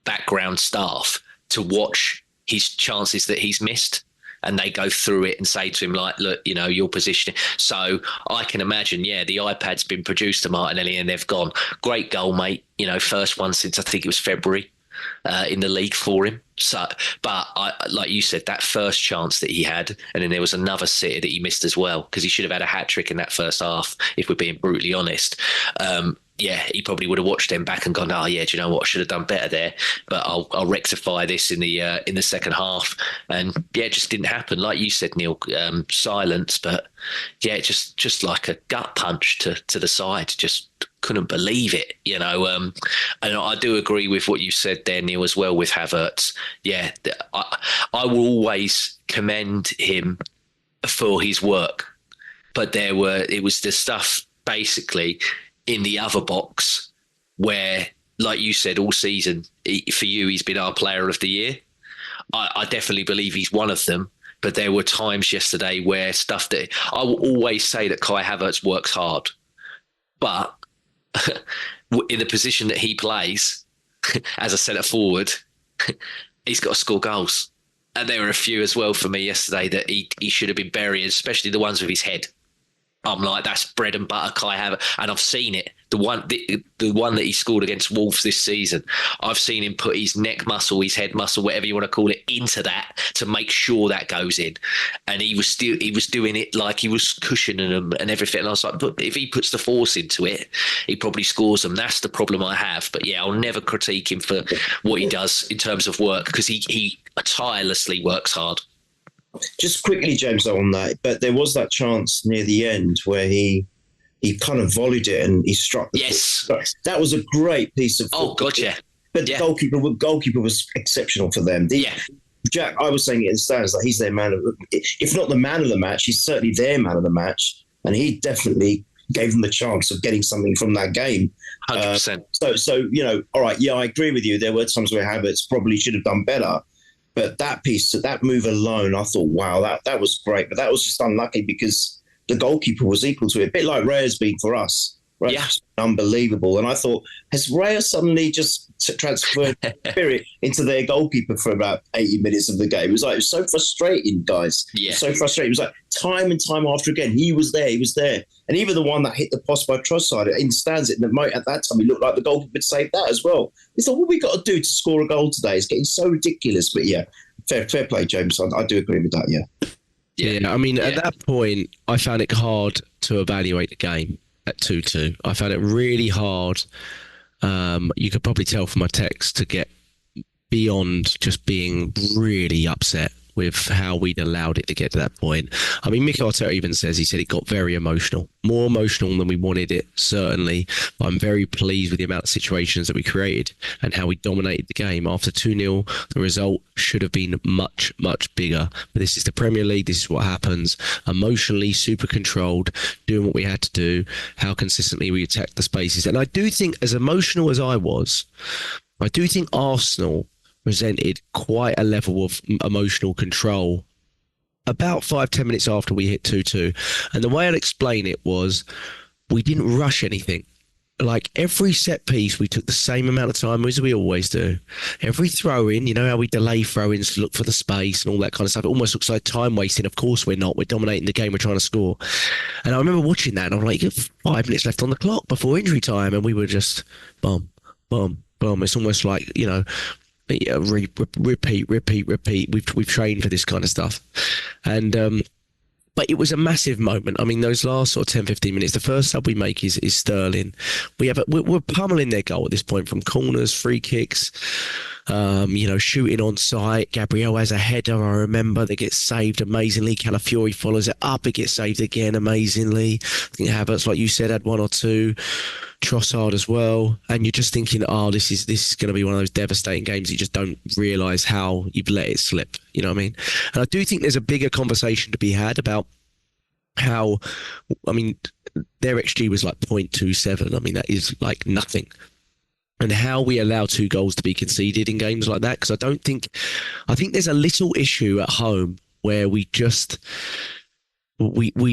E: background staff to watch his chances that he's missed. And they go through it and say to him, look, your positioning. So I can imagine, the iPad's been produced to Martinelli and they've gone, great goal, mate. First one since I think it was February in the league for him. So, but like you said, that first chance that he had, and then there was another sitter that he missed as well, because he should have had a hat-trick in that first half, if we're being brutally honest. He probably would have watched them back and gone, do you know what? I should have done better there, but I'll rectify this in the second half. And it just didn't happen. Like you said, Neil, silence, but just like a gut punch to the side. Just couldn't believe it, and I do agree with what you said there, Neil, as well with Havertz. I will always commend him for his work, but it was the stuff basically in the other box where, like you said, all season, for you, he's been our player of the year. I definitely believe he's one of them, but there were times yesterday where stuff that I will always say that Kai Havertz works hard, but in the position that he plays as a centre forward, he's got to score goals. And there were a few as well for me yesterday that he should have been burying, especially the ones with his head. I'm like, that's bread and butter Kai Havertz. And I've seen it. The one that he scored against Wolves this season, I've seen him put his neck muscle, his head muscle, whatever you want to call it, into that to make sure that goes in. And he was doing it like he was cushioning them and everything. And I was like, but if he puts the force into it, he probably scores them. That's the problem I have. But I'll never critique him for what he does in terms of work, because he tirelessly works hard.
D: Just quickly, James, on that, but there was that chance near the end where he kind of volleyed it and he struck the ball. That was a great piece of football.
E: Oh, God, yeah.
D: But the goalkeeper was exceptional for them. Jack, I was saying it in the stands, like he's their man of, if not the man of the match, he's certainly their man of the match. And he definitely gave them the chance of getting something from that game.
E: 100%.
D: So, all right, I agree with you. There were times where Havertz probably should have done better. But that move alone, I thought, wow, that was great. But that was just unlucky because the goalkeeper was equal to it. A bit like Raya's been for us. Right? Yeah. Unbelievable. And I thought, has Raya suddenly just transferred spirit into their goalkeeper for about 80 minutes of the game? It was so frustrating, guys. Yeah. So frustrating. It was like time and time after again, he was there. And even the one that hit the post by Trossard, it understands it. And at that time, he looked like the goalkeeper had saved that as well. We thought, what we got to do to score a goal today is getting so ridiculous. But fair play, James. I do agree with that,
C: Yeah, I mean, at that point, I found it hard to evaluate the game at 2-2. I found it really hard. You could probably tell from my text to get beyond just being really upset with how we'd allowed it to get to that point. I mean, Mikel Arteta even says, he said it got very emotional, more emotional than we wanted it, certainly. But I'm very pleased with the amount of situations that we created and how we dominated the game. After 2-0, the result should have been much, much bigger. But this is the Premier League. This is what happens. Emotionally, super controlled, doing what we had to do, how consistently we attacked the spaces. And I do think, as emotional as I was, I do think Arsenal presented quite a level of emotional control about 5-10 minutes after we hit 2-2. And the way I'd explain it was, we didn't rush anything. Like, every set piece, we took the same amount of time as we always do. Every throw-in, you know how we delay throw-ins to look for the space and all that kind of stuff. It almost looks like time wasting. Of course we're not. We're dominating the game. We're trying to score. And I remember watching that, and I'm like, 5 minutes left on the clock before injury time, and we were just boom, boom, boom. It's almost like, you know, repeat. We've trained for this kind of stuff. And but it was a massive moment. I mean, those last sort of 10-15 minutes, the first sub we make is Sterling. We're pummeling their goal at this point from corners, free kicks, you know, shooting on sight. Gabriel has a header, I remember, that gets saved amazingly. Calafiori follows it up, it gets saved again amazingly. I think Havertz, like you said, had one or two. Trossard as well, and you're just thinking, oh, this is going to be one of those devastating games. You just don't realise how you've let it slip. You know what I mean? And I do think there's a bigger conversation to be had about how, I mean, their XG was like 0.27. I mean, that is like nothing. And how we allow 2 goals to be conceded in games like that, because I think there's a little issue at home where we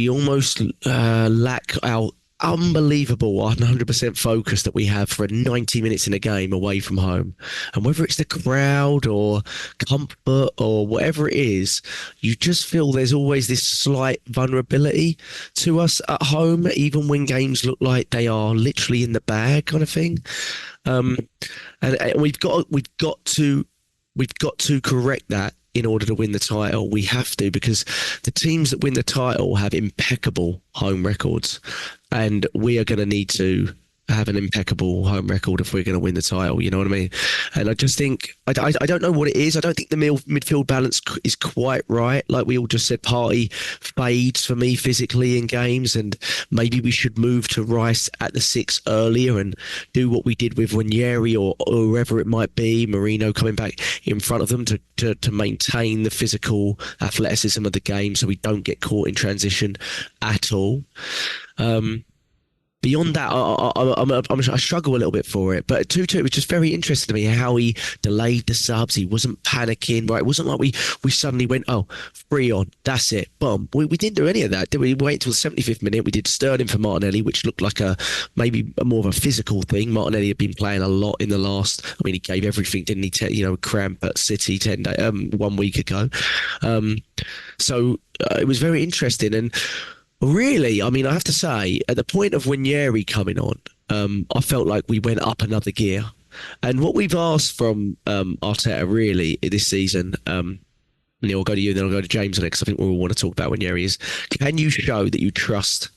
C: almost lack our unbelievable 100% focus that we have for 90 minutes in a game away from home. And whether it's the crowd or comfort or whatever it is, you just feel there's always this slight vulnerability to us at home, even when games look like they are literally in the bag, kind of thing. And we've got to correct that in order to win the title. We have to, because the teams that win the title have impeccable home records, and we are going to need to have an impeccable home record if we're going to win the title. You know what I mean? And I just think, I don't know what it is. I don't think the midfield balance is quite right. Like we all just said, Partey fades for me physically in games, and maybe we should move to Rice at the 6 earlier and do what we did with Ranieri or whoever it might be, Marino coming back in front of them to maintain the physical athleticism of the game so we don't get caught in transition at all. Beyond that, I struggle a little bit for it. But 2-2, it was just very interesting to me how he delayed the subs. He wasn't panicking, right? It wasn't like we suddenly went, 3 on, that's it, boom. We didn't do any of that, did we? We waited until the 75th minute. We did Sterling for Martinelli, which looked like maybe more of a physical thing. Martinelli had been playing a lot in the last, I mean, he gave everything, didn't he? Cramp at City 1 week ago. So it was very interesting. And really, I mean, I have to say, at the point of Ranieri coming on, I felt like we went up another gear. And what we've asked from Arteta really this season, Neil, I'll go to you, then I'll go to James on it, because I think we all want to talk about Ranieri, is can you show that you trust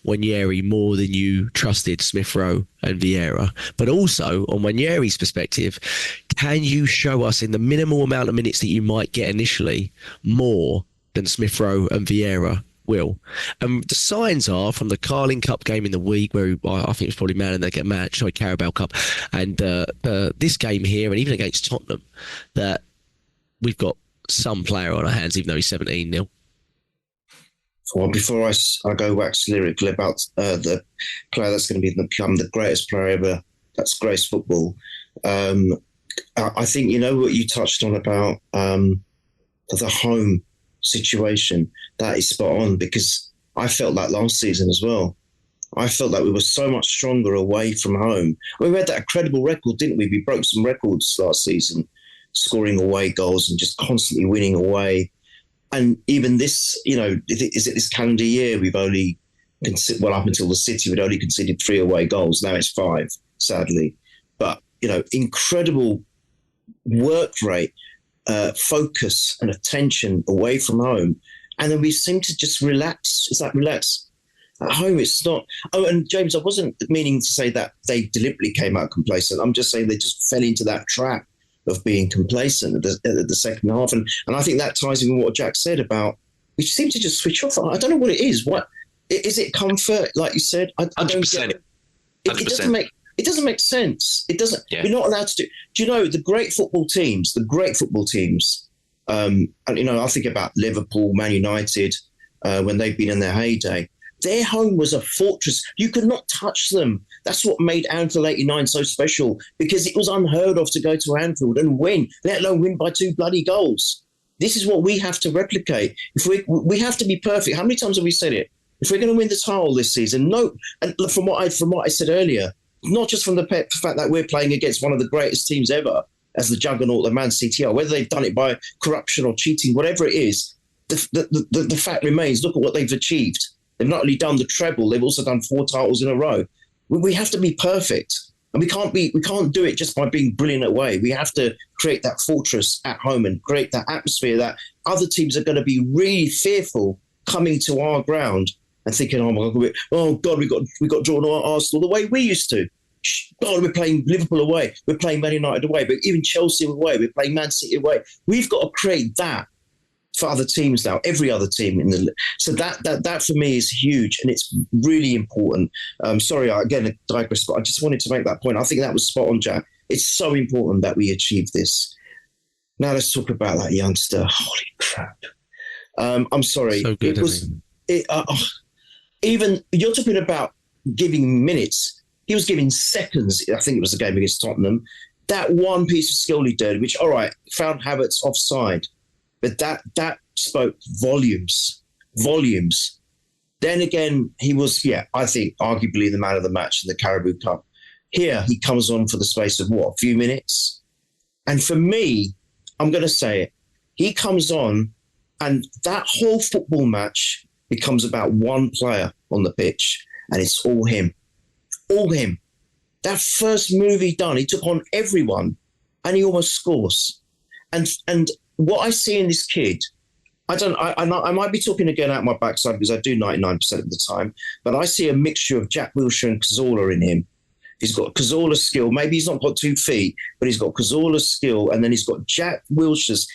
C: Ranieri more than you trusted Smith Rowe and Vieira? But also, on Ranieri's perspective, can you show us in the minimal amount of minutes that you might get initially more than Smith Rowe and Vieira will? The signs are from the Carling Cup game in the week, where I think it was probably man and they get match, Carabao Cup, and this game here, and even against Tottenham, that we've got some player on our hands, even though he's 17, Neil.
D: Well, before I go wax lyrical about the player that's going to become the greatest player ever, that's graced football, I think, what you touched on about the home situation, that is spot on, because I felt that last season as well. I felt like we were so much stronger away from home. We had that incredible record, didn't we? We broke some records last season, scoring away goals and just constantly winning away. And even this, is it this calendar year, we've only, up until the City, we'd only conceded 3 away goals. Now it's 5, sadly. But, incredible work rate, focus and attention away from home. And then we seem to just relax. It's like relax. At home, it's not. Oh, and James, I wasn't meaning to say that they deliberately came out complacent. I'm just saying they just fell into that trap of being complacent at the second half. And I think that ties in with what Jack said about we seem to just switch off. I don't know what it is. What is it? Comfort, like you said? I don't get it. It doesn't make. It doesn't make sense. It doesn't. Yeah. We're not allowed to do. Do you know the great football teams? And I think about Liverpool, Man United, when they've been in their heyday. Their home was a fortress. You could not touch them. That's what made Anfield '89 so special, because it was unheard of to go to Anfield and win, let alone win by 2 bloody goals. This is what we have to replicate. If we have to be perfect. How many times have we said it? If we're going to win the title this season, no. And from what I said earlier, not just from the fact that we're playing against one of the greatest teams ever, as the juggernaut, the Man City are, whether they've done it by corruption or cheating, whatever it is, the fact remains, look at what they've achieved. They've not only done the treble, they've also done 4 titles in a row. We have to be perfect. And we can't do it just by being brilliant away. We have to create that fortress at home and create that atmosphere that other teams are going to be really fearful coming to our ground and thinking, oh God, we got drawn on Arsenal the way we used to. God, we're playing Liverpool away. We're playing Man United away. But even Chelsea away. We're playing Man City away. We've got to create that for other teams now, every other team in the. So that for me is huge, and it's really important. Sorry, I digress, but I just wanted to make that point. I think that was spot on, Jack. It's so important that we achieve this. Now let's talk about that youngster. Holy crap! I'm sorry.
C: So good,
D: even you're talking about giving minutes. He was giving seconds. I think it was the game against Tottenham. That one piece of skill he did, which all right, found Havertz offside. But that spoke volumes. Then again, he was, I think, arguably the man of the match in the Carabao Cup. Here, he comes on for the space of, a few minutes? And for me, I'm going to say it, he comes on and that whole football match becomes about one player on the pitch, and it's all him. All him. That first move he done, he took on everyone, and he almost scores. And what I see in this kid, I might be talking again out my backside because I do 99% of the time, but I see a mixture of Jack Wilshere and Cazorla in him. He's got Cazorla's skill. Maybe he's not got 2 feet, but he's got Cazorla's skill, and then he's got Jack Wilshere's.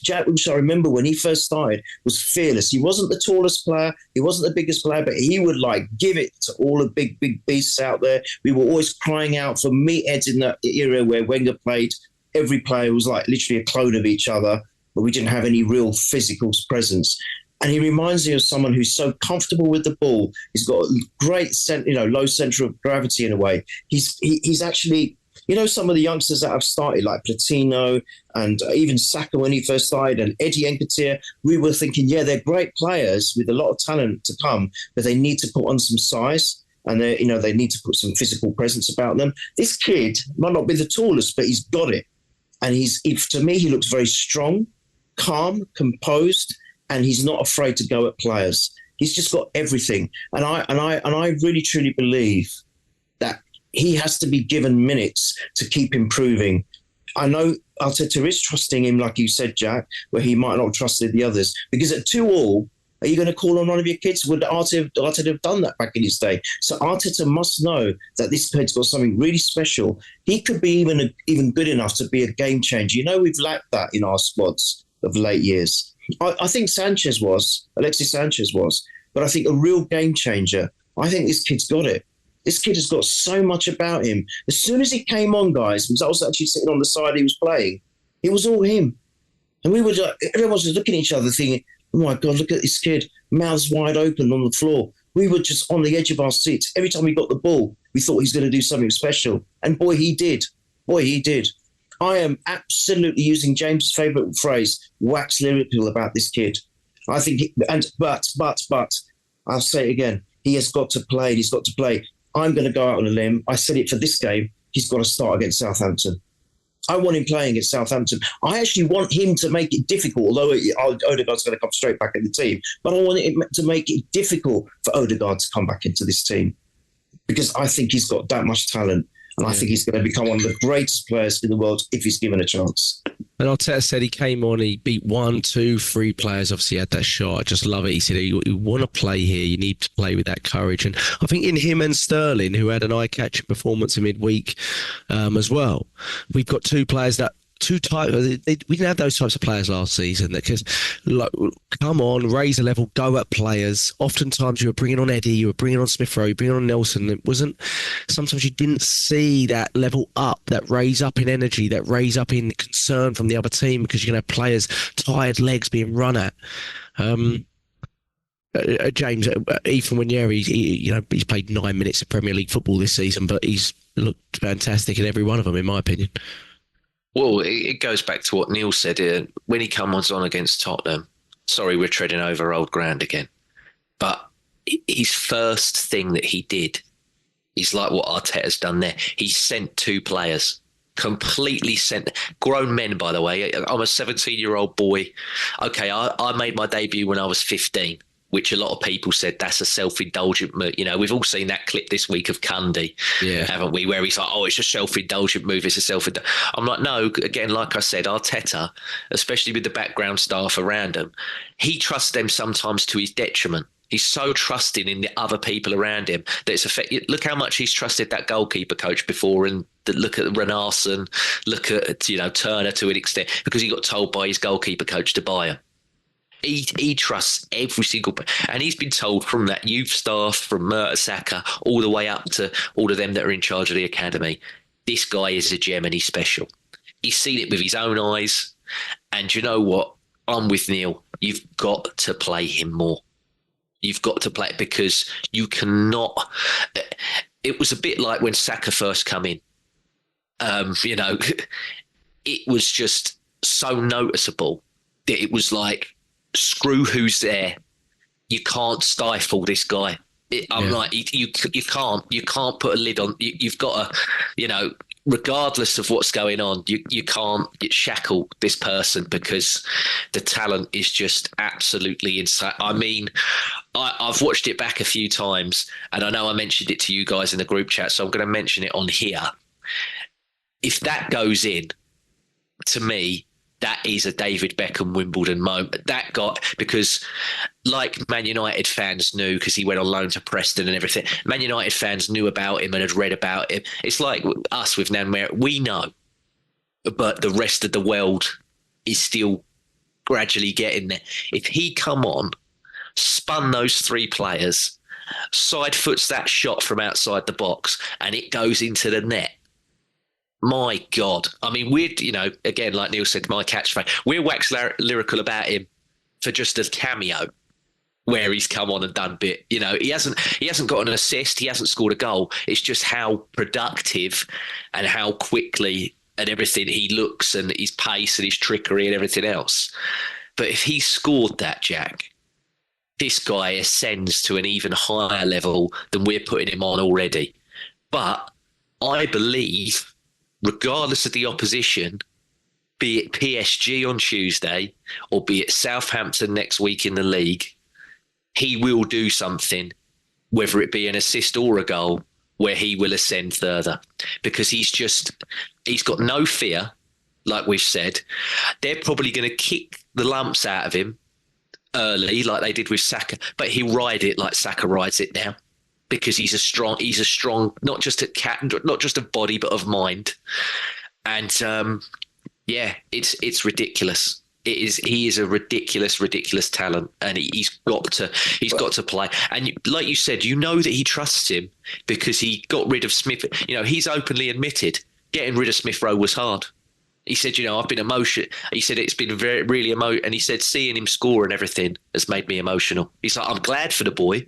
D: Jack Wilshere, I remember when he first started, was fearless. He wasn't the tallest player. He wasn't the biggest player, but he would give it to all the big beasts out there. We were always crying out for meatheads in that era where Wenger played. Every player was literally a clone of each other, but we didn't have any real physical presence. And he reminds me of someone who's so comfortable with the ball. He's got a great, low center of gravity in a way. He's actually, some of the youngsters that have started, like Platino and even Saka when he first started, and Eddie Nketiah, we were thinking, they're great players with a lot of talent to come, but they need to put on some size. And they need to put some physical presence about them. This kid might not be the tallest, but he's got it. And to me, he looks very strong, calm, composed, and he's not afraid to go at players. He's just got everything. And I really truly believe that he has to be given minutes to keep improving. I know Arteta is trusting him, like you said, Jack, where he might not have trusted the others. Because at 2-2, are you going to call on one of your kids? Would Arteta have done that back in his day? So Arteta must know that this kid's got something really special. He could be even good enough to be a game changer. We've lacked that in our squads of late years. I think Alexis Sanchez was, but I think a real game changer. I think this kid's got it. This kid has got so much about him. As soon as he came on, guys, because I was actually sitting on the side he was playing, it was all him. And everyone was looking at each other thinking, oh my God, look at this kid, mouths wide open on the floor. We were just on the edge of our seats. Every time we got the ball, we thought he's going to do something special. And boy, he did. I am absolutely using James' favourite phrase, wax lyrical about this kid. I think, but I'll say it again. He has got to play. He's got to play. I'm going to go out on a limb. I said it for this game. He's got to start against Southampton. I want him playing against Southampton. I actually want him to make it difficult, although Odegaard's going to come straight back in the team. But I want him to make it difficult for Odegaard to come back into this team because I think he's got that much talent. And I think he's going to become one of the greatest players in the world if he's given a chance.
C: And Arteta said he came on, he beat 1, 2, 3 players. Obviously, he had that shot. I just love it. He said, you want to play here. You need to play with that courage. And I think in him and Sterling, who had an eye-catching performance in midweek as well, we've got 2 players that two types. We didn't have those types of players last season that could, like, come on, raise the level, go at players. Oftentimes you were bringing on Eddie, you were bringing on Smith Rowe, you were bringing on Nelson. It wasn't. Sometimes you didn't see that level up, that raise up in energy, that raise up in concern from the other team, because you're going to have players tired legs being run at. James, Ethan Winieri, he's played 9 minutes of Premier League football this season, but he's looked fantastic in every one of them, in my opinion.
E: Well, it goes back to what Neil said. When he comes on against Tottenham, sorry, we're treading over old ground again, but his first thing that he did is like what Arteta's done there. He sent 2 players, completely sent, grown men, by the way. I'm a 17-year-old boy. Okay, I made my debut when I was 15. Which a lot of people said that's a self-indulgent move. We've all seen that clip this week of Cundy, haven't we? Where he's like, oh, it's a self-indulgent move. It's a self-indulgent. I'm like, no, again, like I said, Arteta, especially with the background staff around him, he trusts them sometimes to his detriment. He's so trusting in the other people around him that it's effective. Look how much he's trusted that goalkeeper coach before, and look at Renarson, look at Turner to an extent, because he got told by his goalkeeper coach to buy him. He trusts every single, and he's been told from that youth staff, from Mertesacker, all the way up to all of them that are in charge of the academy. This guy is a gem and he's special. He's seen it with his own eyes, and you know what? I'm with Neil. You've got to play him more. You've got to play it, because you cannot. It was a bit like when Saka first come in. It was just so noticeable that it was like, screw who's there. You can't stifle this guy. Like, you can't put a lid on. You've got to, regardless of what's going on, you can't shackle this person, because the talent is just absolutely insane. I mean, I've watched it back a few times, and I know I mentioned it to you guys in the group chat, so I'm going to mention it on here. If that goes in, to me, that is a David Beckham Wimbledon moment. That got, because like Man United fans knew, because he went on loan to Preston and everything, Man United fans knew about him and had read about him. It's like us with Nan Merritt. We know, but the rest of the world is still gradually getting there. If he come on, spun those 3 players, side foots that shot from outside the box, and it goes into the net, my God. I mean, again, like Neil said, my catchphrase, we're wax lyrical about him for just a cameo where he's come on and done a bit. He hasn't got an assist. He hasn't scored a goal. It's just how productive and how quickly and everything he looks, and his pace and his trickery and everything else. But if he scored that, Jack, this guy ascends to an even higher level than we're putting him on already. But I believe, regardless of the opposition, be it PSG on Tuesday or be it Southampton next week in the league, he will do something, whether it be an assist or a goal, where he will ascend further, because he's got no fear. Like we've said, they're probably going to kick the lumps out of him early, like they did with Saka, but he'll ride it like Saka rides it now. Because he's a strong, not just of body, but of mind. And it's ridiculous. He is a ridiculous talent, and he's got to play. And like you said, that he trusts him, because he got rid of Smith. He's openly admitted getting rid of Smith Rowe was hard. He said, I've been emotional. He said it's been really emotional. And he said seeing him score and everything has made me emotional. He's like, I'm glad for the boy,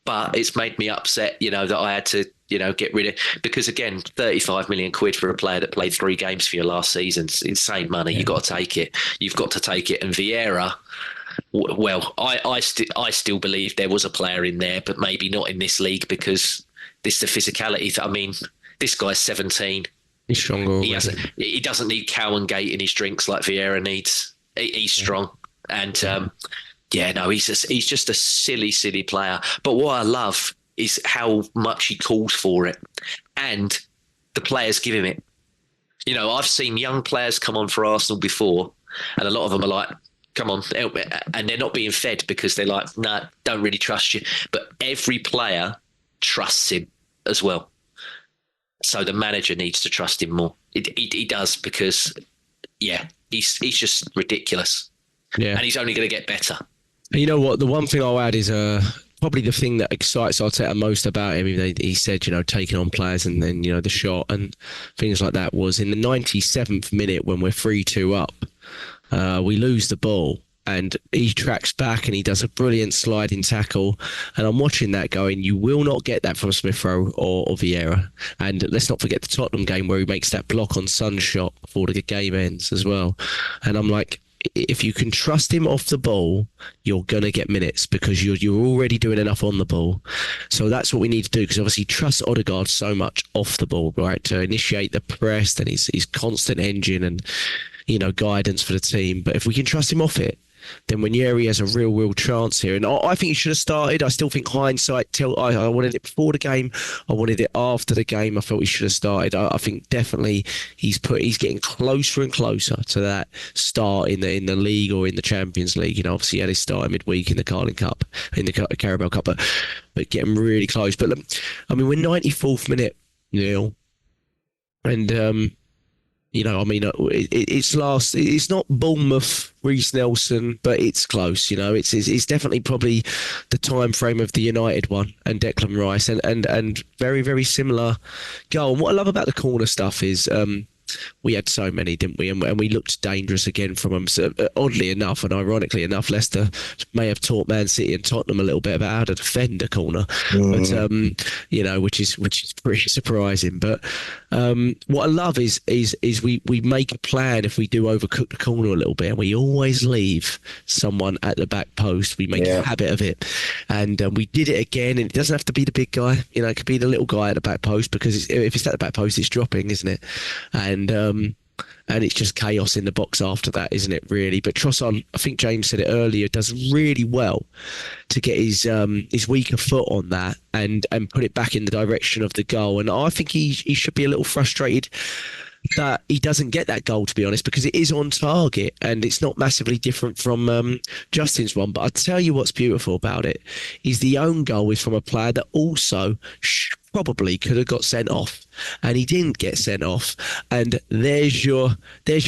E: but it's made me upset, that I had to, get rid of, because again, 35 million quid for a player that played 3 games for you last season, it's insane money. Yeah. You've got to take it. You've got to take it. And Vieira, well, I still believe there was a player in there, but maybe not in this league, because this the physicality. I mean, this guy's 17.
C: He's stronger.
E: He doesn't need Cowangate in his drinks like Vieira needs. He's strong. And he's just a silly player. But what I love is how much he calls for it, and the players give him it. I've seen young players come on for Arsenal before, and a lot of them are like, come on, help me. And they're not being fed because they're like, nah, don't really trust you. But every player trusts him as well. So the manager needs to trust him more. He does, because he's just ridiculous.
C: Yeah.
E: And he's only going to get better.
C: And you know what? The one thing I'll add is probably the thing that excites Arteta most about him. He said, taking on players and then, the shot and things like that was in the 97th minute when we're 3-2 up, we lose the ball. And he tracks back and he does a brilliant sliding tackle. And I'm watching that going, you will not get that from Smith Rowe or Vieira. And let's not forget the Tottenham game where he makes that block on Son's shot before the game ends as well. And I'm like, if you can trust him off the ball, you're going to get minutes because you're already doing enough on the ball. So that's what we need to do, because obviously trust Odegaard so much off the ball, right, to initiate the press and his constant engine and, guidance for the team. But if we can trust him off it, then Ranieri has a real chance here. And I think he should have started. I still think hindsight, I wanted it before the game. I wanted it after the game. I felt he should have started. I think definitely he's getting closer and closer to that start in the league or in the Champions League. Obviously he had his start midweek in the Carling Cup, in the Carabao Cup, but getting really close. But we're 94th minute, Neil. And, it's not Bournemouth, Reece Nelson, but it's close. It's definitely probably the time frame of the United one and Declan Rice and very, very similar goal. And what I love about the corner stuff is we had so many, didn't we? And we looked dangerous again from them. So, oddly enough and ironically enough, Leicester may have taught Man City and Tottenham a little bit about how to defend a corner, but which is pretty surprising. But what I love is we make a plan if we do overcook the corner a little bit, and we always leave someone at the back post. We make a habit of it, and we did it again. And it doesn't have to be the big guy. It could be the little guy at the back post, because if it's at the back post, it's dropping, isn't it? And it's just chaos in the box after that, isn't it, really? But Trossard, I think James said it earlier, does really well to get his weaker foot on that and put it back in the direction of the goal. And I think he should be a little frustrated that he doesn't get that goal, to be honest, because it is on target and it's not massively different from Justin's one. But I tell you what's beautiful about it is the own goal is from a player that also probably could have got sent off, and he didn't get sent off. And there's your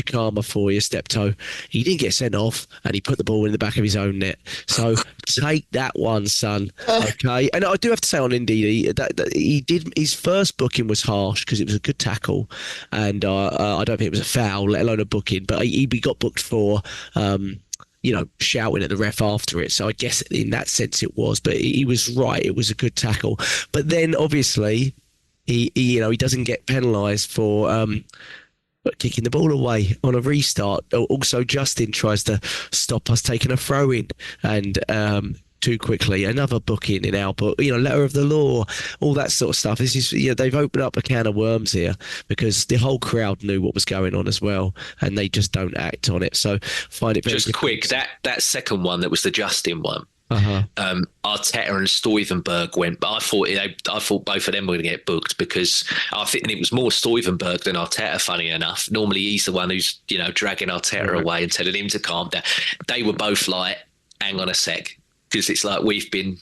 C: karma for you, Steptoe. He didn't get sent off, and he put the ball in the back of his own net. So take that one, son. Okay. And I do have to say on Indeed that he did, his first booking was harsh because it was a good tackle, and I don't think it was a foul, let alone a booking. But he got booked for shouting at the ref after it. So I guess in that sense it was, but he was right. It was a good tackle. But then obviously he doesn't get penalised for kicking the ball away on a restart. Also, Justin tries to stop us taking a throw in and too quickly. Another booking in our book, letter of the law, all that sort of stuff. This is, they've opened up a can of worms here because the whole crowd knew what was going on as well, and they just don't act on it. So find it very
E: just quick. That second one, that was the Justin one.
C: Uh-huh.
E: Arteta and Stuyvenberg went, but I thought both of them were going to get booked because I think it was more Stuyvenberg than Arteta. Funny enough, normally he's the one who's dragging Arteta away and telling him to calm down. They were both like, "Hang on a sec." Because it's like we've been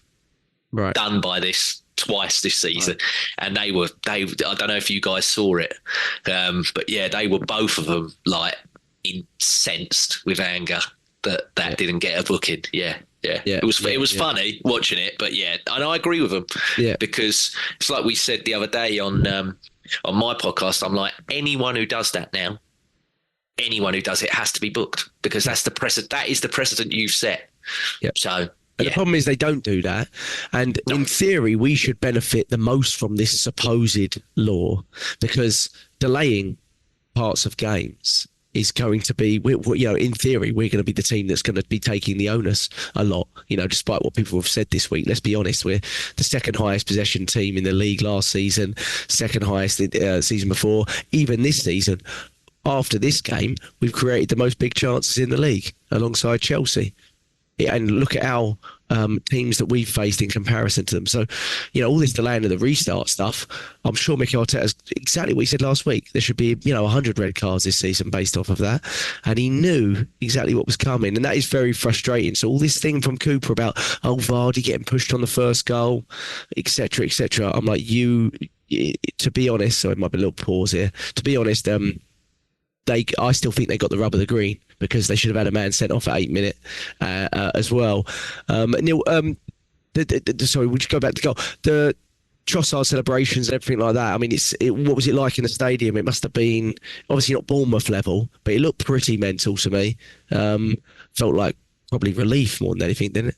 E: done by this twice this season, and they I don't know if you guys saw it, but yeah, they were both of them like incensed with anger that didn't get a booking. Yeah. It was funny watching it, but and I agree with them. Yeah, because it's like we said the other day on my podcast. I'm like, anyone who does that now, anyone who does it has to be booked because that's the precedent. That is the precedent you've set.
C: Yeah.
E: So.
C: And the problem is they don't do that. And in theory, we should benefit the most from this supposed law because delaying parts of games is going to be, in theory, we're going to be the team that's going to be taking the onus a lot, despite what people have said this week. Let's be honest, we're the second highest possession team in the league last season, second highest season before. Even this season, after this game, we've created the most big chances in the league alongside Chelsea. And look at our teams that we've faced in comparison to them. So, all this delaying of the restart stuff, I'm sure Mikel Arteta's exactly what he said last week. There should be, 100 red cards this season based off of that. And he knew exactly what was coming. And that is very frustrating. So all this thing from Cooper about, Vardy getting pushed on the first goal, et cetera, I'm like, to be honest, so it might be a little pause here. To be honest, I still think they got the rub of the green because they should have had a man sent off at 8 minute as well. Neil, sorry, would you go back to goal? The Trossard celebrations and everything like that. I mean, what was it like in the stadium? It must have been obviously not Bournemouth level, but it looked pretty mental to me. Felt like probably relief more than anything, didn't it?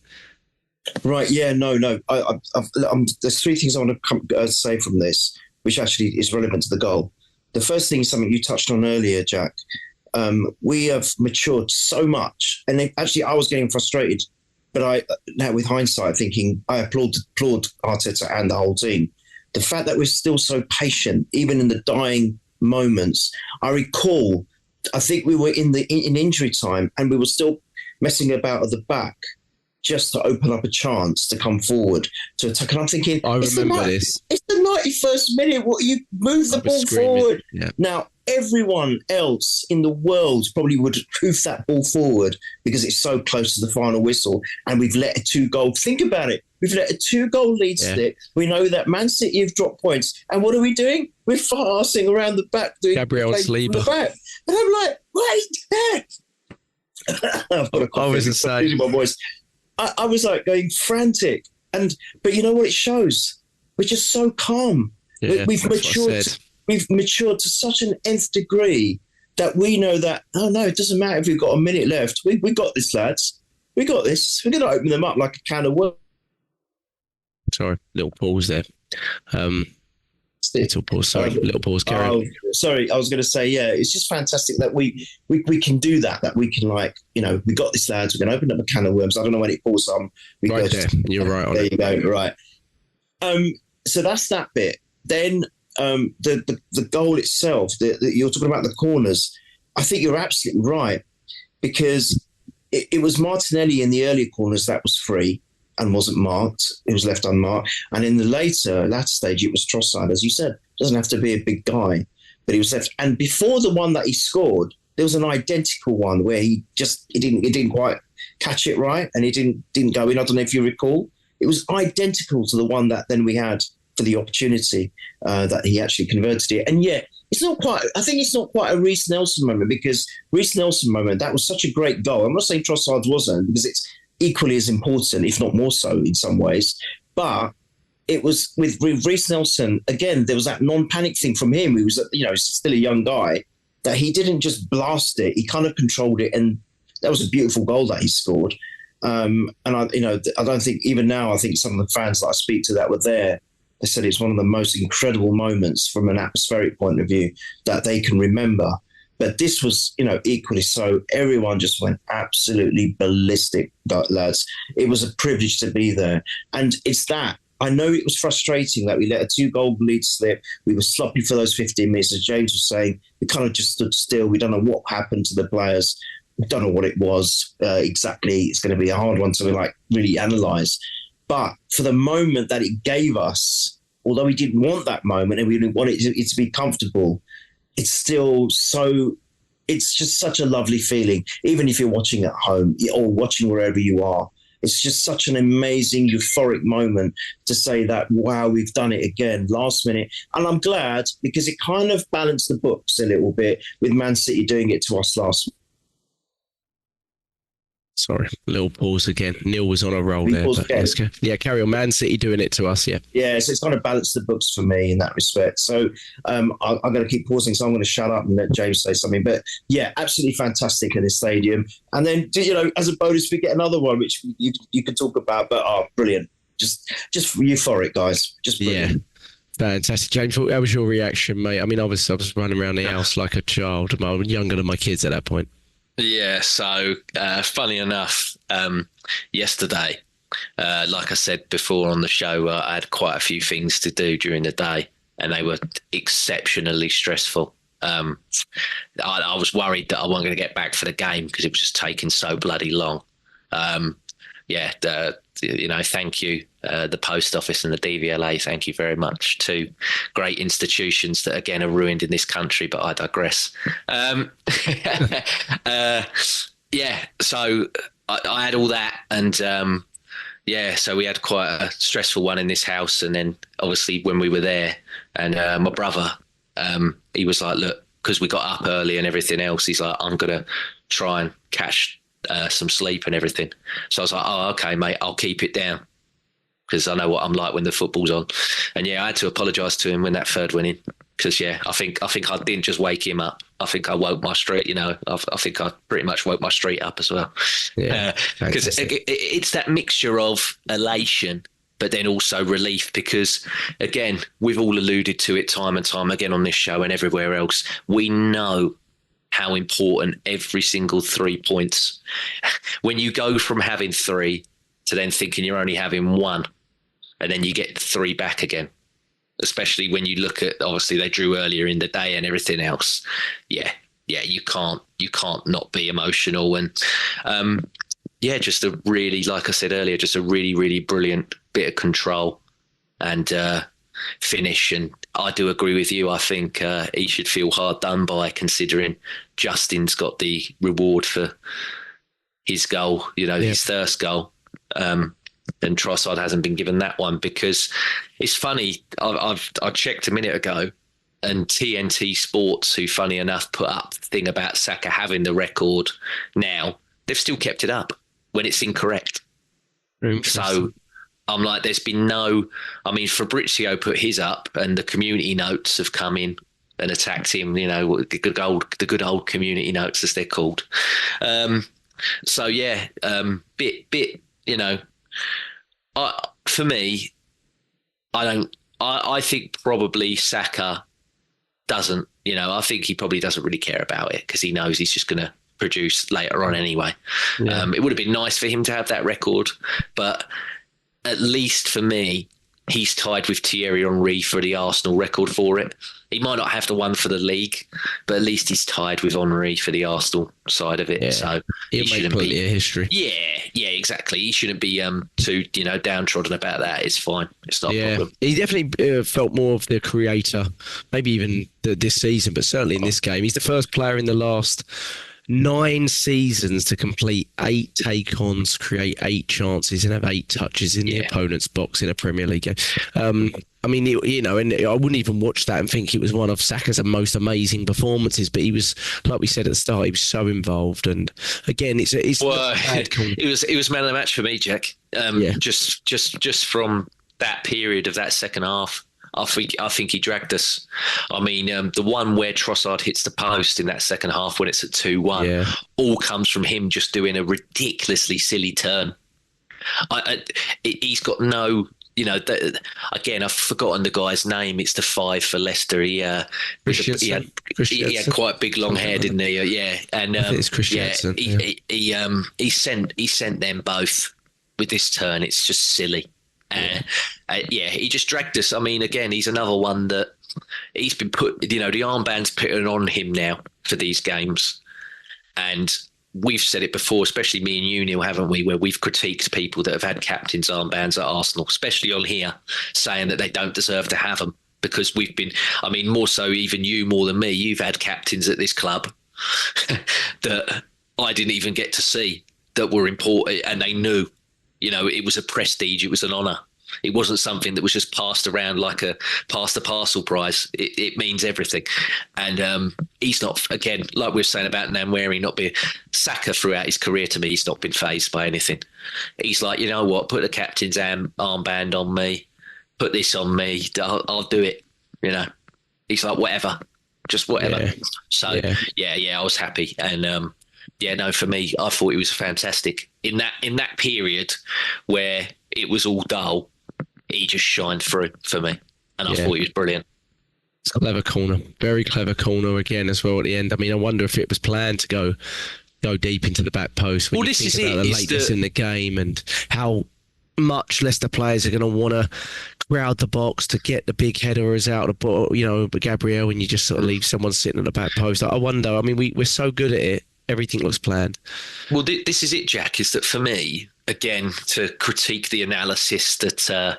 D: Right. Yeah. No. There's three things I want to say from this, which actually is relevant to the goal. The first thing is something you touched on earlier, Jack. We have matured so much, and actually, I was getting frustrated. But now with hindsight, thinking I applaud Arteta and the whole team. The fact that we're still so patient, even in the dying moments. I recall, I think we were in injury time, and we were still messing about at the back just to open up a chance to come forward to attack. And I'm thinking,
C: I remember this.
D: It's the 91st minute. What, you move the ball forward. Yeah. Now, everyone else in the world probably would hoof that ball forward because it's so close to the final whistle, and we've let a 2-goal. Think about it. We've let a 2-goal lead slip. We know that Man City have dropped points. And what are we doing? We're farsing around the back. Doing
C: Gabriel sleeper.
D: And I'm like, wait. I've got a coffee.
C: I was insane.
D: My voice. I was like going frantic. But you know what it shows? We're just so calm.
C: Yeah,
D: we've matured. We've matured to such an nth degree that we know that, oh no, it doesn't matter if we've got a minute left. We got this, lads. We got this. We're going to open them up like a can of worms.
C: Sorry, little pause there. Little pause. Carry on.
D: Sorry, I was going to say, yeah, it's just fantastic that we can do that. That we can, like, you know, we got this, lads. We're going to open up a can of worms. I don't know when it falls on.
C: Right there, you're right on it.
D: There you go. Right. So that's that bit. Then the goal itself. You're talking about the corners. I think you're absolutely right, because it was Martinelli in the earlier corners that was free and wasn't marked. It was left unmarked. And in the latter stage, it was Trossard, as you said. Doesn't have to be a big guy, but he was left. And before the one that he scored, there was an identical one where he didn't quite catch it right, and he didn't go in. I don't know if you recall. It was identical to the one that then we had for the opportunity that he actually converted it. And yeah, it's not quite. I think it's not quite a Reece Nelson moment, because Reece Nelson moment, that was such a great goal. I'm not saying Trossard wasn't, because it's equally as important, if not more so in some ways. But it was with Reece Nelson, again, there was that non-panic thing from him. He was, still a young guy, that he didn't just blast it. He kind of controlled it, and that was a beautiful goal that he scored. And I don't think, even now, I think some of the fans that I speak to that were there, they said it's one of the most incredible moments from an atmospheric point of view that they can remember. But this was, equally so. Everyone just went absolutely ballistic, lads. It was a privilege to be there. And it's that. I know it was frustrating that we let a 2-goal lead slip. We were sloppy for those 15 minutes. As James was saying, we kind of just stood still. We don't know what happened to the players. We don't know what it was exactly. It's going to be a hard one to really analyse. But for the moment that it gave us, although we didn't want that moment and we didn't want it to be comfortable, it's still it's just such a lovely feeling, even if you're watching at home or watching wherever you are. It's just such an amazing, euphoric moment to say that, wow, we've done it again, last minute. And I'm glad, because it kind of balanced the books a little bit with Man City doing it to us last minute.
C: Sorry, little pause again. Neil was on a roll there. Yeah, carry on. Man City doing it to us, yeah.
D: Yeah, so it's kind of balanced the books for me in that respect. So I'm going to keep pausing, so I'm going to shut up and let James say something. But yeah, absolutely fantastic in the stadium. And then, as a bonus, we get another one, which you could talk about, but brilliant. Just euphoric, guys. Just brilliant.
C: Yeah. Fantastic. James, how was your reaction, mate? I mean, I was running around the house like a child. I was younger than my kids at that point.
E: Yeah, so funny enough, yesterday, like I said before on the show, I had quite a few things to do during the day, and they were exceptionally stressful. I was worried that I wasn't going to get back for the game because it was just taking so bloody long. Thank you, the Post Office and the DVLA. Thank you very much. Two great institutions that, again, are ruined in this country, but I digress. So I had all that. And, so we had quite a stressful one in this house. And then, obviously, when we were there, and my brother, he was like, look, because we got up early and everything else, he's like, I'm going to try and catch some sleep and everything. So I was like, oh, okay, mate, I'll keep it down because I know what I'm like when the football's on. And yeah, I had to apologise to him when that third went in because, yeah, I think I didn't just wake him up. I think I woke my street, you know, I think I pretty much woke my street up as well.
C: Yeah,
E: because it's that mixture of elation but then also relief because, again, we've all alluded to it time and time again on this show and everywhere else. We know how important every single 3 points. When you go from having 3 to then thinking you're only having 1 and then you get 3 back again, especially when you look at, obviously they drew earlier in the day and everything else. Yeah, you can't not be emotional. And just a really, like I said earlier, just a really, really brilliant bit of control and finish. And I do agree with you. I think he should feel hard done by, considering Justin's got the reward for his goal, his first goal. And Trossard hasn't been given that one because it's funny. I checked a minute ago and TNT Sports, who funny enough put up the thing about Saka having the record now, they've still kept it up when it's incorrect. So I'm like, there's been Fabrizio put his up and the community notes have come in and attacked him, the good old community notes as they're called. For me, I think probably Saka doesn't, I think he probably doesn't really care about it because he knows he's just going to produce later on anyway. Yeah. It would have been nice for him to have that record, but at least for me, he's tied with Thierry Henry for the Arsenal record for it. He might not have the one for the league, but at least he's tied with Henry for the Arsenal side of it. Yeah. So he shouldn't be
C: a history.
E: Yeah, exactly. He shouldn't be too downtrodden about that. It's fine. It's not a problem.
C: He definitely felt more of the creator, maybe even this season, but certainly in this game. He's the first player in the last 9 seasons to complete 8 take-ons, create 8 chances, and have 8 touches in the opponent's box in a Premier League game. And I wouldn't even watch that and think it was one of Saka's most amazing performances. But he was, like we said at the start, he was so involved. And again, it was man of the match for me, Jack. Just from that period of that second half. I think he dragged us. The one where Trossard hits the post in that second half when it's at 2-1, all comes from him just doing a ridiculously silly turn. He's got no, again, I've forgotten the guy's name. It's the 5 for Leicester. He had quite big long hair, didn't he? Yeah, and it's Christiansen.
E: He sent them both with this turn. It's just silly. He just dragged us. Again, he's another one that he's been put, the armband's put on him now for these games. And we've said it before, especially me and you, Neil, haven't we, where we've critiqued people that have had captain's armbands at Arsenal, especially on here, saying that they don't deserve to have them because we've been, more so even you more than me, you've had captains at this club that I didn't even get to see that were important and they knew. It was a prestige. It was an honour. It wasn't something that was just passed around like a pass the parcel prize. It means everything. And he's not, again, like we were saying about Nwaneri not being Saka throughout his career, to me, he's not been fazed by anything. He's like, you know what, put the captain's armband on me, put this on me, I'll do it. He's like, whatever, just whatever. Yeah. So, I was happy. And, for me, I thought he was fantastic. In that period where it was all dull, he just shined through for me. And I thought he was brilliant.
C: It's a clever corner. Very clever corner again as well at the end. I wonder if it was planned to go deep into the back post. When
E: this is
C: about the lateness in the game and how much Leicester players are going to want to crowd the box to get the big headers out of the ball, but Gabriel, and you just sort of leave someone sitting at the back post. I wonder, we're so good at it. Everything looks planned.
E: Well, this is it, Jack, is that for me, again, to critique the analysis that,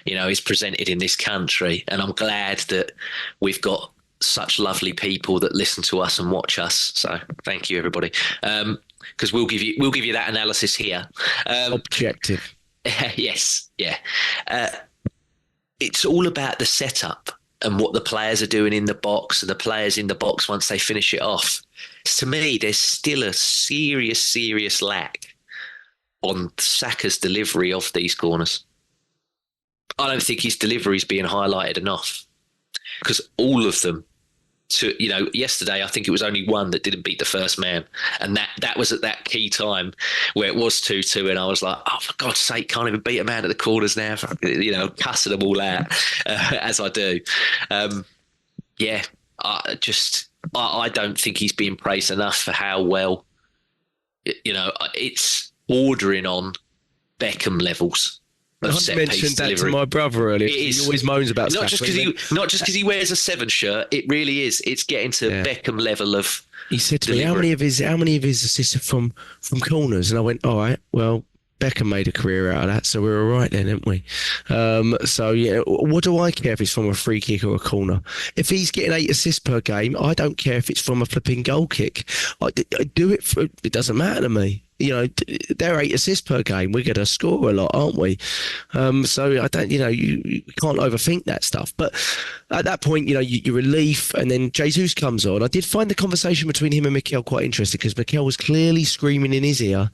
E: is presented in this country. And I'm glad that we've got such lovely people that listen to us and watch us. So thank you, everybody. Because we'll give you that analysis here.
C: Objective.
E: Yes. Yeah. It's all about the setup. and what the players are doing in the box and the players in the box once they finish it off, to me, there's still a serious lack on Saka's delivery of these corners. I don't think his delivery is being highlighted enough, because all of them, yesterday I think it was only one that didn't beat the first man, and that was at that key time where it was 2-2, and I was like, oh, for God's sake, can't even beat a man at the corners now, cussing them all out as I do. I don't think he's being praised enough for how well, it's bordering on Beckham levels.
C: I mentioned that to my brother earlier. He always moans about
E: not just because he wears a 7 shirt. It really is. It's getting to Beckham level of.
C: He said to
E: delivery.
C: me, "How many of his assists are from corners?" And I went, "All right, well, Beckham made a career out of that, so we're all right then, didn't we?" What do I care if it's from a free kick or a corner? If he's getting 8 assists per game, I don't care if it's from a flipping goal kick. I do it for. It doesn't matter to me. They're 8 assists per game. We're going to score a lot, aren't we? So I don't, you can't overthink that stuff. But at that point, you relief, and then Jesus comes on. I did find the conversation between him and Mikel quite interesting, because Mikel was clearly screaming in his ear,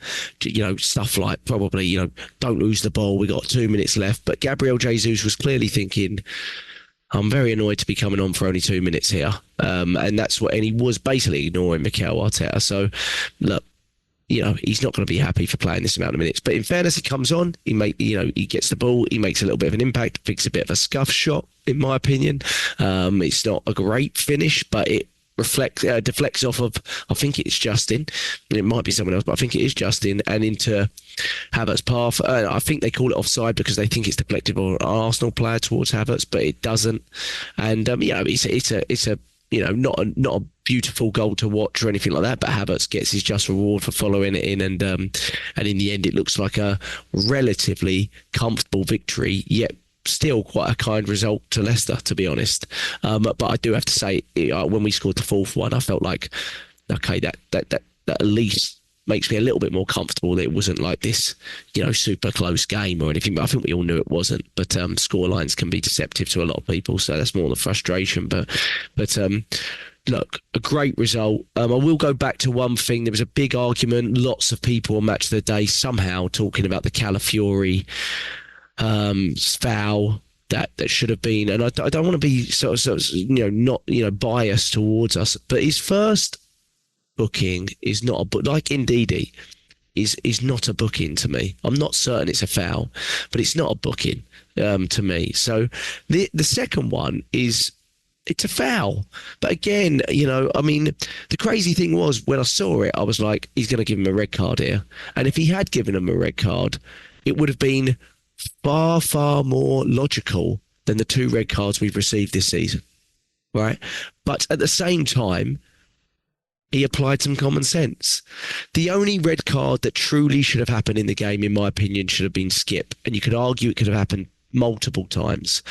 C: stuff like probably, don't lose the ball. We got 2 minutes left. But Gabriel Jesus was clearly thinking, I'm very annoyed to be coming on for only 2 minutes here. And he was basically ignoring Mikel Arteta. So look, he's not going to be happy for playing this amount of minutes. But in fairness, he comes on, he gets the ball, he makes a little bit of an impact, picks a bit of a scuff shot, in my opinion. It's not a great finish, but it deflects off of, I think it's Justin. It might be someone else, but I think it is Justin, and into Havertz's path. I think they call it offside because they think it's deflected on an Arsenal player towards Havertz, but it doesn't. And it's a not a beautiful goal to watch or anything like that, but Havertz gets his just reward for following it in, and in the end, it looks like a relatively comfortable victory, yet still quite a kind result to Leicester, to be honest. But I do have to say, when we scored the 4th one, I felt like, okay, that at least makes me a little bit more comfortable that it wasn't like this, super close game or anything. But I think we all knew it wasn't. But score lines can be deceptive to a lot of people, so that's more the frustration. But look, a great result. I will go back to one thing. There was a big argument. Lots of people on Match of the Day somehow talking about the Calafiori foul that should have been. And I don't want to be not biased towards us, but his first booking is not a book, like Ndidi is not a booking to me. I'm not certain it's a foul, but it's not a booking to me. So the second one it's a foul. But again, the crazy thing was, when I saw it, I was like, he's going to give him a red card here. And if he had given him a red card, it would have been far, far more logical than the 2 red cards we've received this season, right? But at the same time, he applied some common sense. The only red card that truly should have happened in the game, in my opinion, should have been skip. And you could argue it could have happened multiple times.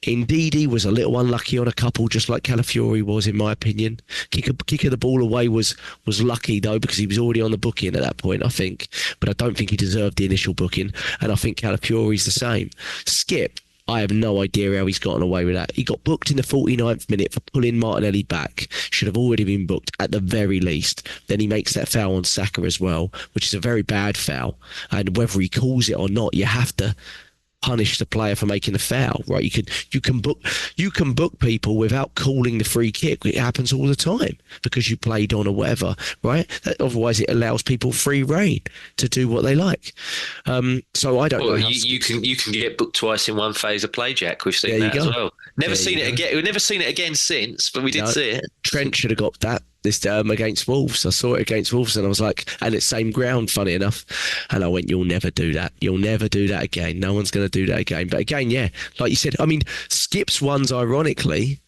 C: Ndidi was a little unlucky on a couple, just like Calafiori was, in my opinion. Kick of the ball away was lucky, though, because he was already on the booking at that point, I think. But I don't think he deserved the initial booking. And I think Calafiori's the same. Skip, I have no idea how he's gotten away with that. He got booked in the 49th minute for pulling Martinelli back. Should have already been booked at the very least. Then he makes that foul on Saka as well, which is a very bad foul. And whether he calls it or not, you have to punish the player for making the foul, right? You can book people without calling the free kick. It happens all the time because you played on or whatever, right? Otherwise, it allows people free reign to do what they like. So I don't know.
E: You can get booked twice in one phase of play, Jack. We've seen that as well. Never seen it again. We've never seen it again since, but we did see it.
C: Trent should have got that this against Wolves. I saw it against Wolves, and I was like, and it's same ground, funny enough. And I went, you'll never do that. You'll never do that again. No one's going to do that again. But again, yeah, like you said, I mean, Skip's ones, ironically,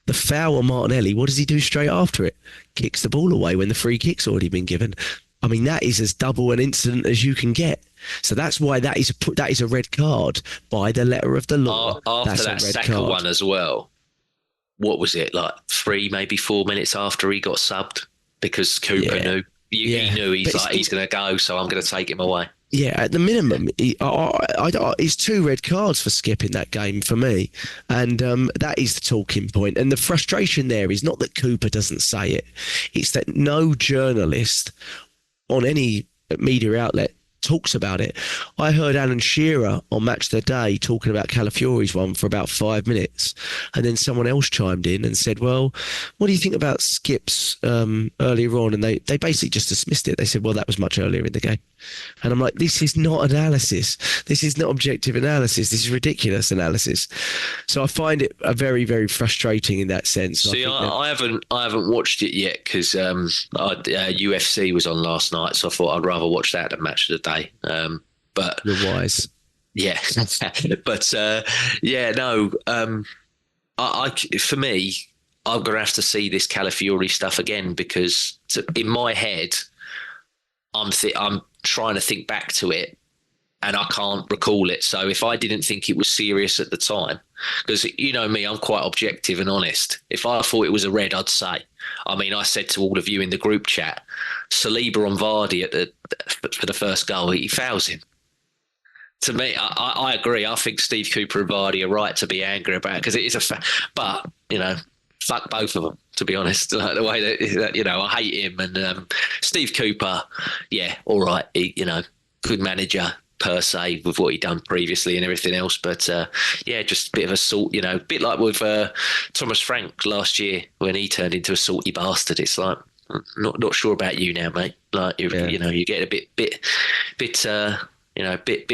C: the foul on Martinelli, what does he do straight after it? Kicks the ball away when the free kick's already been given. I mean, that is as double an incident as you can get. So that's why that is a red card by the letter of the law.
E: After that Saka one as well. What was it, like 3, maybe 4 minutes after he got subbed? Because Cooper knew. He knew he's going to go, so I'm going to take him away.
C: Yeah, at the minimum, it's 2 red cards for Skip in that game for me. And that is the talking point. And the frustration there is not that Cooper doesn't say it. It's that no journalist on any media outlet talks about it. I heard Alan Shearer on Match of the Day talking about Calafiori's one for about 5 minutes, and then someone else chimed in and said, well, what do you think about Skip's earlier on? And they basically just dismissed it. They said, well, that was much earlier in the game. And I'm like, this is not analysis. This is not objective analysis. This is ridiculous analysis. So I find it a very, very frustrating in that sense.
E: See, I haven't watched it yet because UFC was on last night, so I thought I'd rather watch that than Match of the Day. But
C: you're wise.
E: Yeah, but for me, I'm gonna have to see this Calafiori stuff again because in my head, I'm trying to think back to it and I can't recall it. So if I didn't think it was serious at the time, because you know me, I'm quite objective and honest. If I thought it was a red, I'd say. I mean, I said to all of you in the group chat, Saliba on Vardy for the first goal, he fouls him. To me, I agree. I think Steve Cooper and Vardy are right to be angry about it because it is but, you know, fuck both of them, to be honest. Like the way that you know, I hate him. And Steve Cooper, yeah, all right. He, you know, good manager per se with what he'd done previously and everything else. But just a bit of a salt, you know, a bit like with Thomas Frank last year when he turned into a salty bastard. It's like, not sure about you now, mate. Like, you know, you get a bit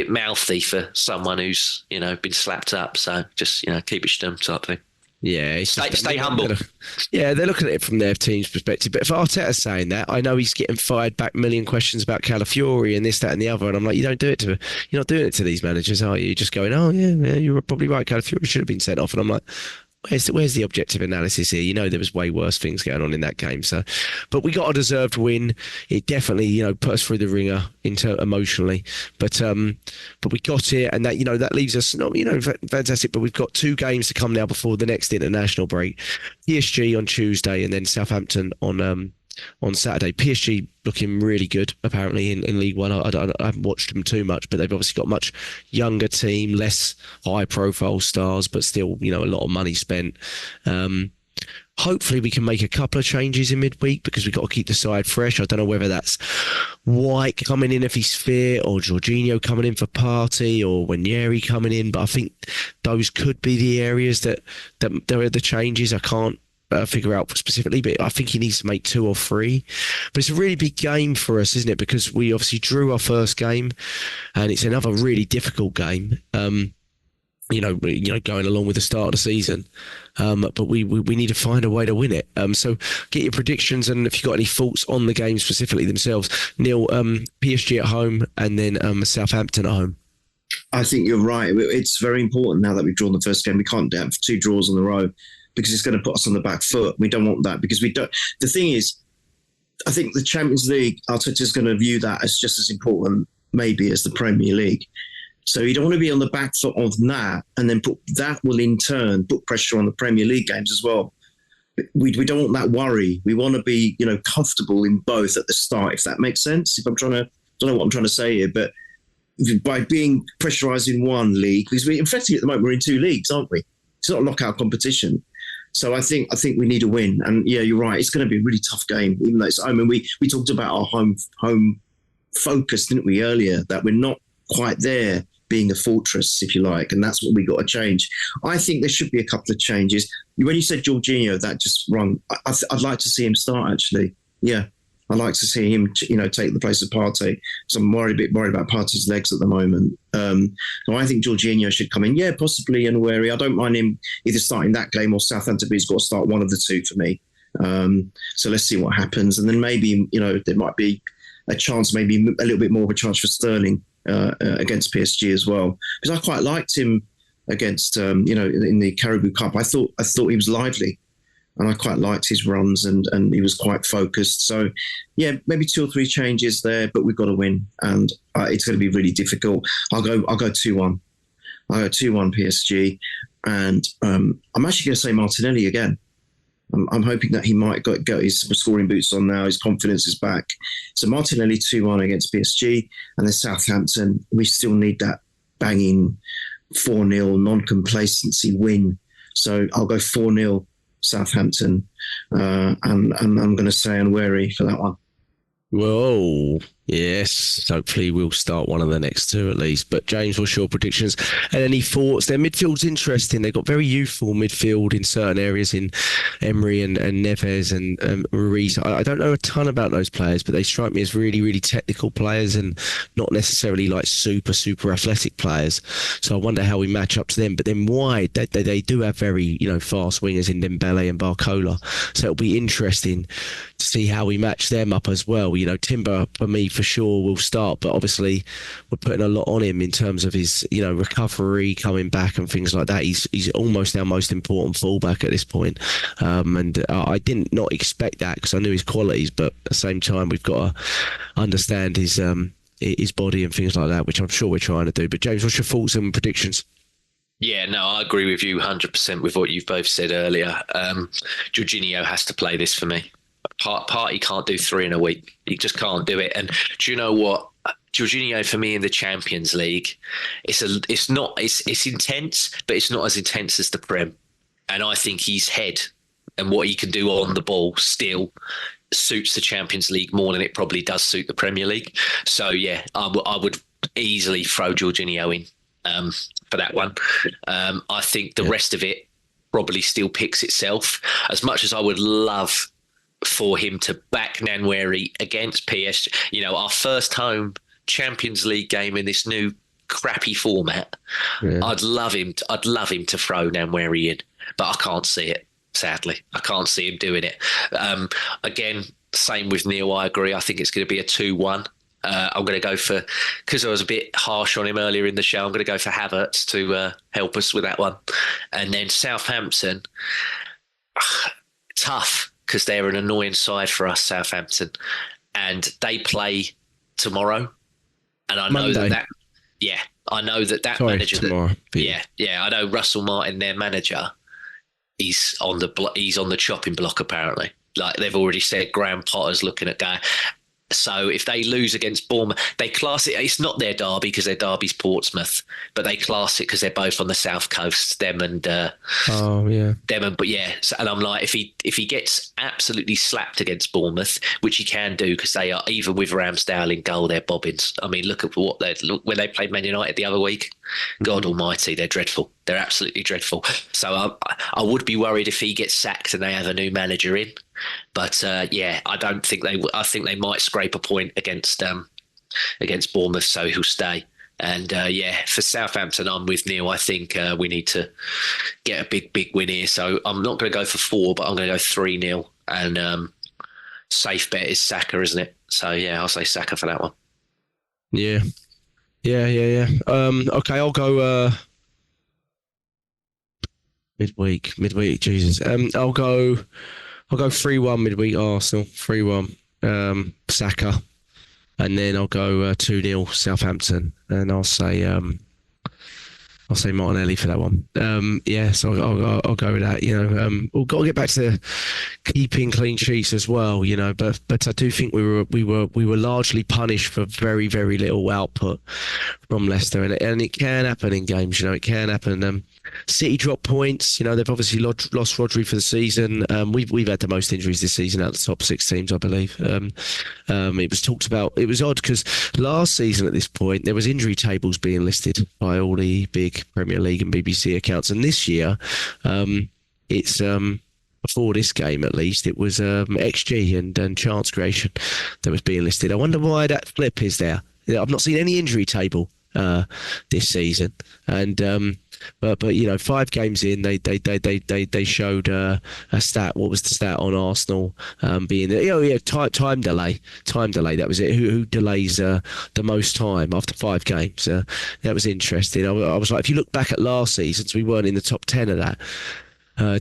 E: mouthy for someone who's, you know, been slapped up. So just, you know, keep it stum type thing.
C: Yeah,
E: stay humble.
C: Yeah, they're looking at it from their team's perspective. But if Arteta's saying that, I know he's getting fired back a million questions about Calafiori and this, that, and the other. And I'm like, you're not doing it to these managers, are you? You're just going, oh yeah, you were probably right. Calafiori should have been sent off. And I'm like, where's the objective analysis here? You know, there was way worse things going on in that game. So, but we got a deserved win. It definitely, you know, put us through the ringer emotionally. But we got it, and that, you know, that leaves us not, you know, fantastic. But we've got 2 games to come now before the next international break. PSG on Tuesday, and then Southampton on Saturday. PSG looking really good, apparently, in League One. I haven't watched them too much, but they've obviously got a much younger team, less high-profile stars, but still, you know, a lot of money spent. Hopefully we can make a couple of changes in midweek because we've got to keep the side fresh. I don't know whether that's White coming in if he's fit, or Jorginho coming in for Partey, or Wanyeri coming in, but I think those could be the areas that there are the changes. I can't figure out specifically, but I think he needs to make 2 or 3. But it's a really big game for us, isn't it? Because we obviously drew our first game, and it's another really difficult game. You know, going along with the start of the season, but we need to find a way to win it. So get your predictions, and if you've got any thoughts on the game specifically themselves. Neil, PSG at home, and then Southampton at home.
D: I think you're right. It's very important now that we've drawn the first game. We can't have 2 draws in a row, because it's going to put us on the back foot. We don't want that, because we don't. The thing is, I think the Champions League, Arteta is going to view that as just as important, maybe, as the Premier League. So you don't want to be on the back foot of that, and then that will in turn put pressure on the Premier League games as well. We don't want that worry. We want to be, you know, comfortable in both at the start, if that makes sense. If I'm trying to, don't know what I'm trying to say here, but by being pressurised in one league, because in fact at the moment we're in 2 leagues, aren't we? It's not a knockout competition. So I think we need a win. And yeah, you're right. It's going to be a really tough game, even though it's home. And we talked about our home focus, didn't we, earlier, that we're not quite there, being a fortress, if you like. And that's what we got to change. I think there should be a couple of changes. When you said Jorginho, that just rung. I'd like to see him start, actually. Yeah. I'd like to see him, you know, take the place of Partey. So I'm a bit worried about Partey's legs at the moment. So I think Jorginho should come in. Yeah, possibly Wanyeri. I don't mind him either starting that game or Southampton, but he's got to start one of the 2 for me. So let's see what happens. And then maybe, you know, there might be a chance, maybe a little bit more of a chance for Sterling against PSG as well. Because I quite liked him against, you know, in the Caribou Cup. I thought he was lively. And I quite liked his runs, and he was quite focused. So, yeah, maybe 2 or 3 changes there, but we've got to win, and it's going to be really difficult. I'll go 2-1. I'll go 2-1 PSG, and I'm actually going to say Martinelli again. I'm hoping that he might get his scoring boots on now. His confidence is back. So Martinelli 2-1 against PSG, and then Southampton. We still need that banging 4-0 non-complacency win. So I'll go 4-0 Southampton, and I'm going to say unwary for that one.
C: Whoa. Yes, hopefully we'll start one of the next two at least. But James, what's your predictions? And any thoughts? Their midfield's interesting. They've got very youthful midfield in certain areas in Emery and Neves and Maurice. I don't know a ton about those players, but they strike me as really, really technical players and not necessarily like super athletic players. So I wonder how we match up to them. But then wide, they do have very, fast wingers in Dembele and Barcola. So it'll be interesting to see how we match them up as well. Timber, for me, for sure will start, but obviously we're putting a lot on him in terms of his recovery, coming back and things like that. He's almost our most important fullback at this point, and I did not expect that because I knew his qualities, but at the same time we've got to understand his body and things like that, which I'm sure we're trying to do. But James, what's your thoughts and predictions?
E: Yeah, no, I agree with you 100% with what you've both said earlier. Jorginho has to play this for me. Partey can't do 3 in a week. He just can't do it. And do you know what? Jorginho for me in the Champions League, it's intense, but it's not as intense as the Prem. And I think his head and what he can do on the ball still suits the Champions League more than it probably does suit the Premier League. So yeah, I would easily throw Jorginho in for that one. I think the rest of it probably still picks itself. As much as I would love for him to back Nwaneri against PSG, our first home Champions League game in this new crappy format. Yeah. I'd love him to throw Nwaneri in, but I can't see it. Sadly, I can't see him doing it. Again, same with Neil. I agree. I think it's going to be a 2-1. I'm going to go for, because I was a bit harsh on him earlier in the show, I'm going to go for Havertz to help us with that one. And then Southampton, tough, because they're an annoying side for us, Southampton. And they play tomorrow. And I know
C: Monday.
E: I know that manager.
C: Tomorrow.
E: I know Russell Martin, their manager, he's on the chopping block apparently. Like they've already said, Graham Potter's looking at going. So if they lose against Bournemouth, they class it. It's not their derby because their derby's Portsmouth, but they class it because they're both on the south coast. Them and and I'm like, if he gets absolutely slapped against Bournemouth, which he can do because they are, even with Ramsdale in goal, they're bobbins. I mean, look when they played Man United the other week. God Almighty, they're dreadful. They're absolutely dreadful. So I would be worried if he gets sacked and they have a new manager in. But I don't think they. I think they might scrape a point against Bournemouth, so he'll stay. And for Southampton, I'm with Neil. I think we need to get a big win here. So I'm not going to go for 4, but I'm going to go 3-0. And safe bet is Saka, isn't it? So yeah, I'll say Saka for that one.
C: Yeah. Okay, I'll go midweek. Jesus. I'll go 3-1 midweek Arsenal, 3-1 Saka, and then I'll go 2-0 Southampton, and I'll say Martinelli for that one. So I'll go with that. We've got to get back to keeping clean sheets as well. But I do think we were largely punished for very, very little output from Leicester, and it can happen in games. It can happen. City dropped points. They've obviously lost Rodri for the season. We've had the most injuries this season out of the top 6 teams, I believe. It was talked about. It was odd because last season at this point there was injury tables being listed by all the big Premier League and BBC accounts, and this year it's before this game at least it was XG and chance creation that was being listed. I wonder why that flip is there. I've not seen any injury table this season, and but 5 games in they showed a stat. What was the stat on Arsenal being time delay, that was it. Who delays the most time after 5 games? That was interesting. I was like, if you look back at last season, we weren't in the top 10 of that.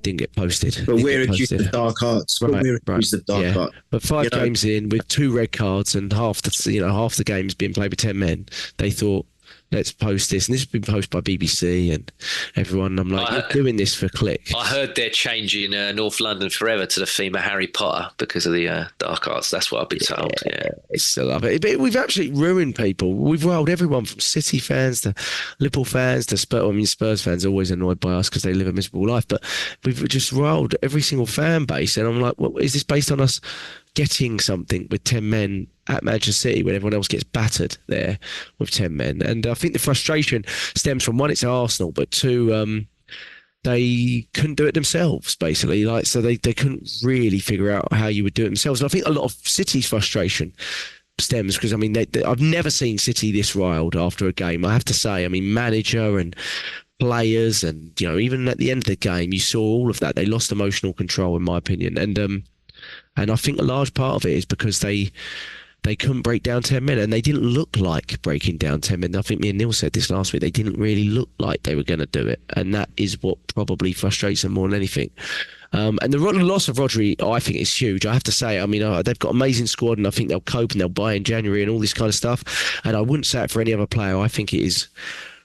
C: Didn't get posted.
D: But we're accused of dark arts. We're accused of dark art.
C: But 5 games in with 2 red cards and half the games being played with 10 men, they thought let's post this. And this has been posted by BBC and everyone. I'm like, you're doing this for clicks.
E: I heard they're changing North London forever to the theme of Harry Potter because of the dark arts. That's what I've been told. Yeah,
C: it's still up. But we've absolutely ruined people. We've riled everyone from City fans to Liverpool fans to Spurs. I mean, Spurs fans are always annoyed by us because they live a miserable life. But we've just riled every single fan base. And I'm like, what is this based on us getting something with 10 men at Manchester City when everyone else gets battered there with 10 men? And I think the frustration stems from, one, it's Arsenal, but two, they couldn't do it themselves, basically. Like, so they couldn't really figure out how you would do it themselves. And I think a lot of City's frustration stems because, I mean, I've never seen City this riled after a game, I have to say. I mean, manager and players and, you know, even at the end of the game, you saw all of that. They lost emotional control, in my opinion. And I think a large part of it is because they couldn't break down 10 men, and they didn't look like breaking down 10 men. I think me and Neil said this last week. They didn't really look like they were going to do it, and that is what probably frustrates them more than anything. And the loss of Rodri, I think, is huge. I have to say, I mean, they've got an amazing squad, and I think they'll cope and they'll buy in January and all this kind of stuff. And I wouldn't say it for any other player. I think it is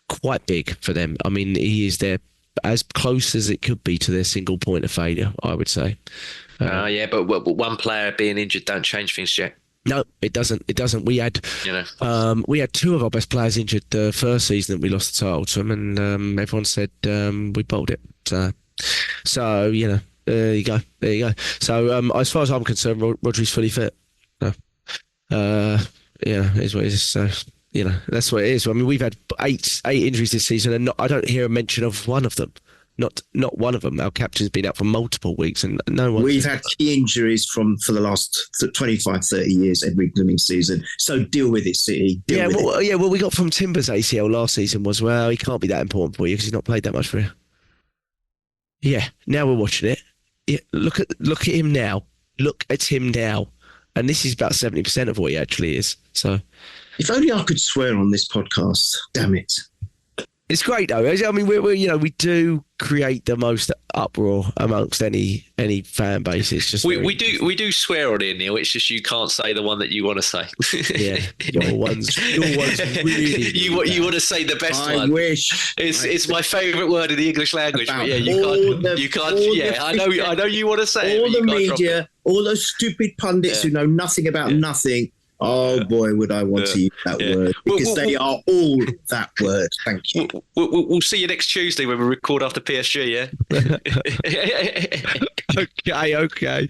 C: quite big for them. I mean, he is there as close as it could be to their single point of failure, I would say.
E: Yeah, but one player being injured don't change things, Jack.
C: No, it doesn't. It doesn't. We had, we had two of our best players injured the first season that we lost the title to them, and everyone said we bowled it. So you know, there you go. So as far as I'm concerned, Rodri's fully fit. Yeah, is what it is. So you know, that's what it is. I mean, we've had eight injuries this season, and I don't hear a mention of one of them. Not one of them. Our captain's been out for multiple weeks, and no one.
D: We've had key injuries for the last 25, 30 years every blooming season. So deal with it, City.
C: What we got from Timber's ACL last season was, well, he can't be that important for you because he's not played that much for you. Yeah, now we're watching it. Yeah, look at him now. Look at him now, and this is about 70% of what he actually is. So,
D: if only I could swear on this podcast. Damn it.
C: It's great though. I mean, we do create the most uproar amongst any fan base. It's just
E: we do swear on it, Neil. It's just you can't say the one that you want to say.
C: Yeah, your one's really.
E: You want to say the best one.
D: I wish.
E: It's my favourite word in the English language. But yeah, you can't. I know you want to say
D: all
E: it.
D: The media, all those stupid pundits who know nothing about nothing. Oh boy, would I want to use that word, because they are all that word. Thank you.
E: We'll see you next Tuesday when we record after PSG, yeah?
C: Okay.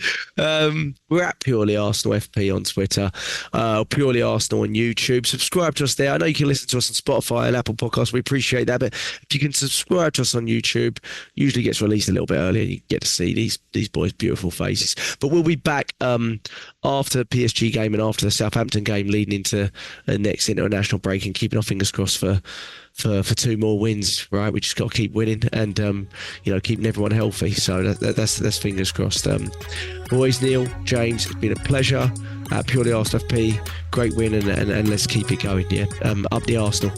C: We're at Purely Arsenal FP on Twitter, Purely Arsenal on YouTube. Subscribe to us there. I know you can listen to us on Spotify and Apple Podcasts. We appreciate that. But if you can subscribe to us on YouTube, usually gets released a little bit earlier. You get to see these boys' beautiful faces. But we'll be back after the PSG game and after the Southampton game, leading into the next international break, and keeping our fingers crossed for 2 more wins. Right, we just got to keep winning and keeping everyone healthy. So that's fingers crossed. Boys, Neil, James, it's been a pleasure. Purely Arsenal FP, great win, and let's keep it going. Yeah, up the Arsenal.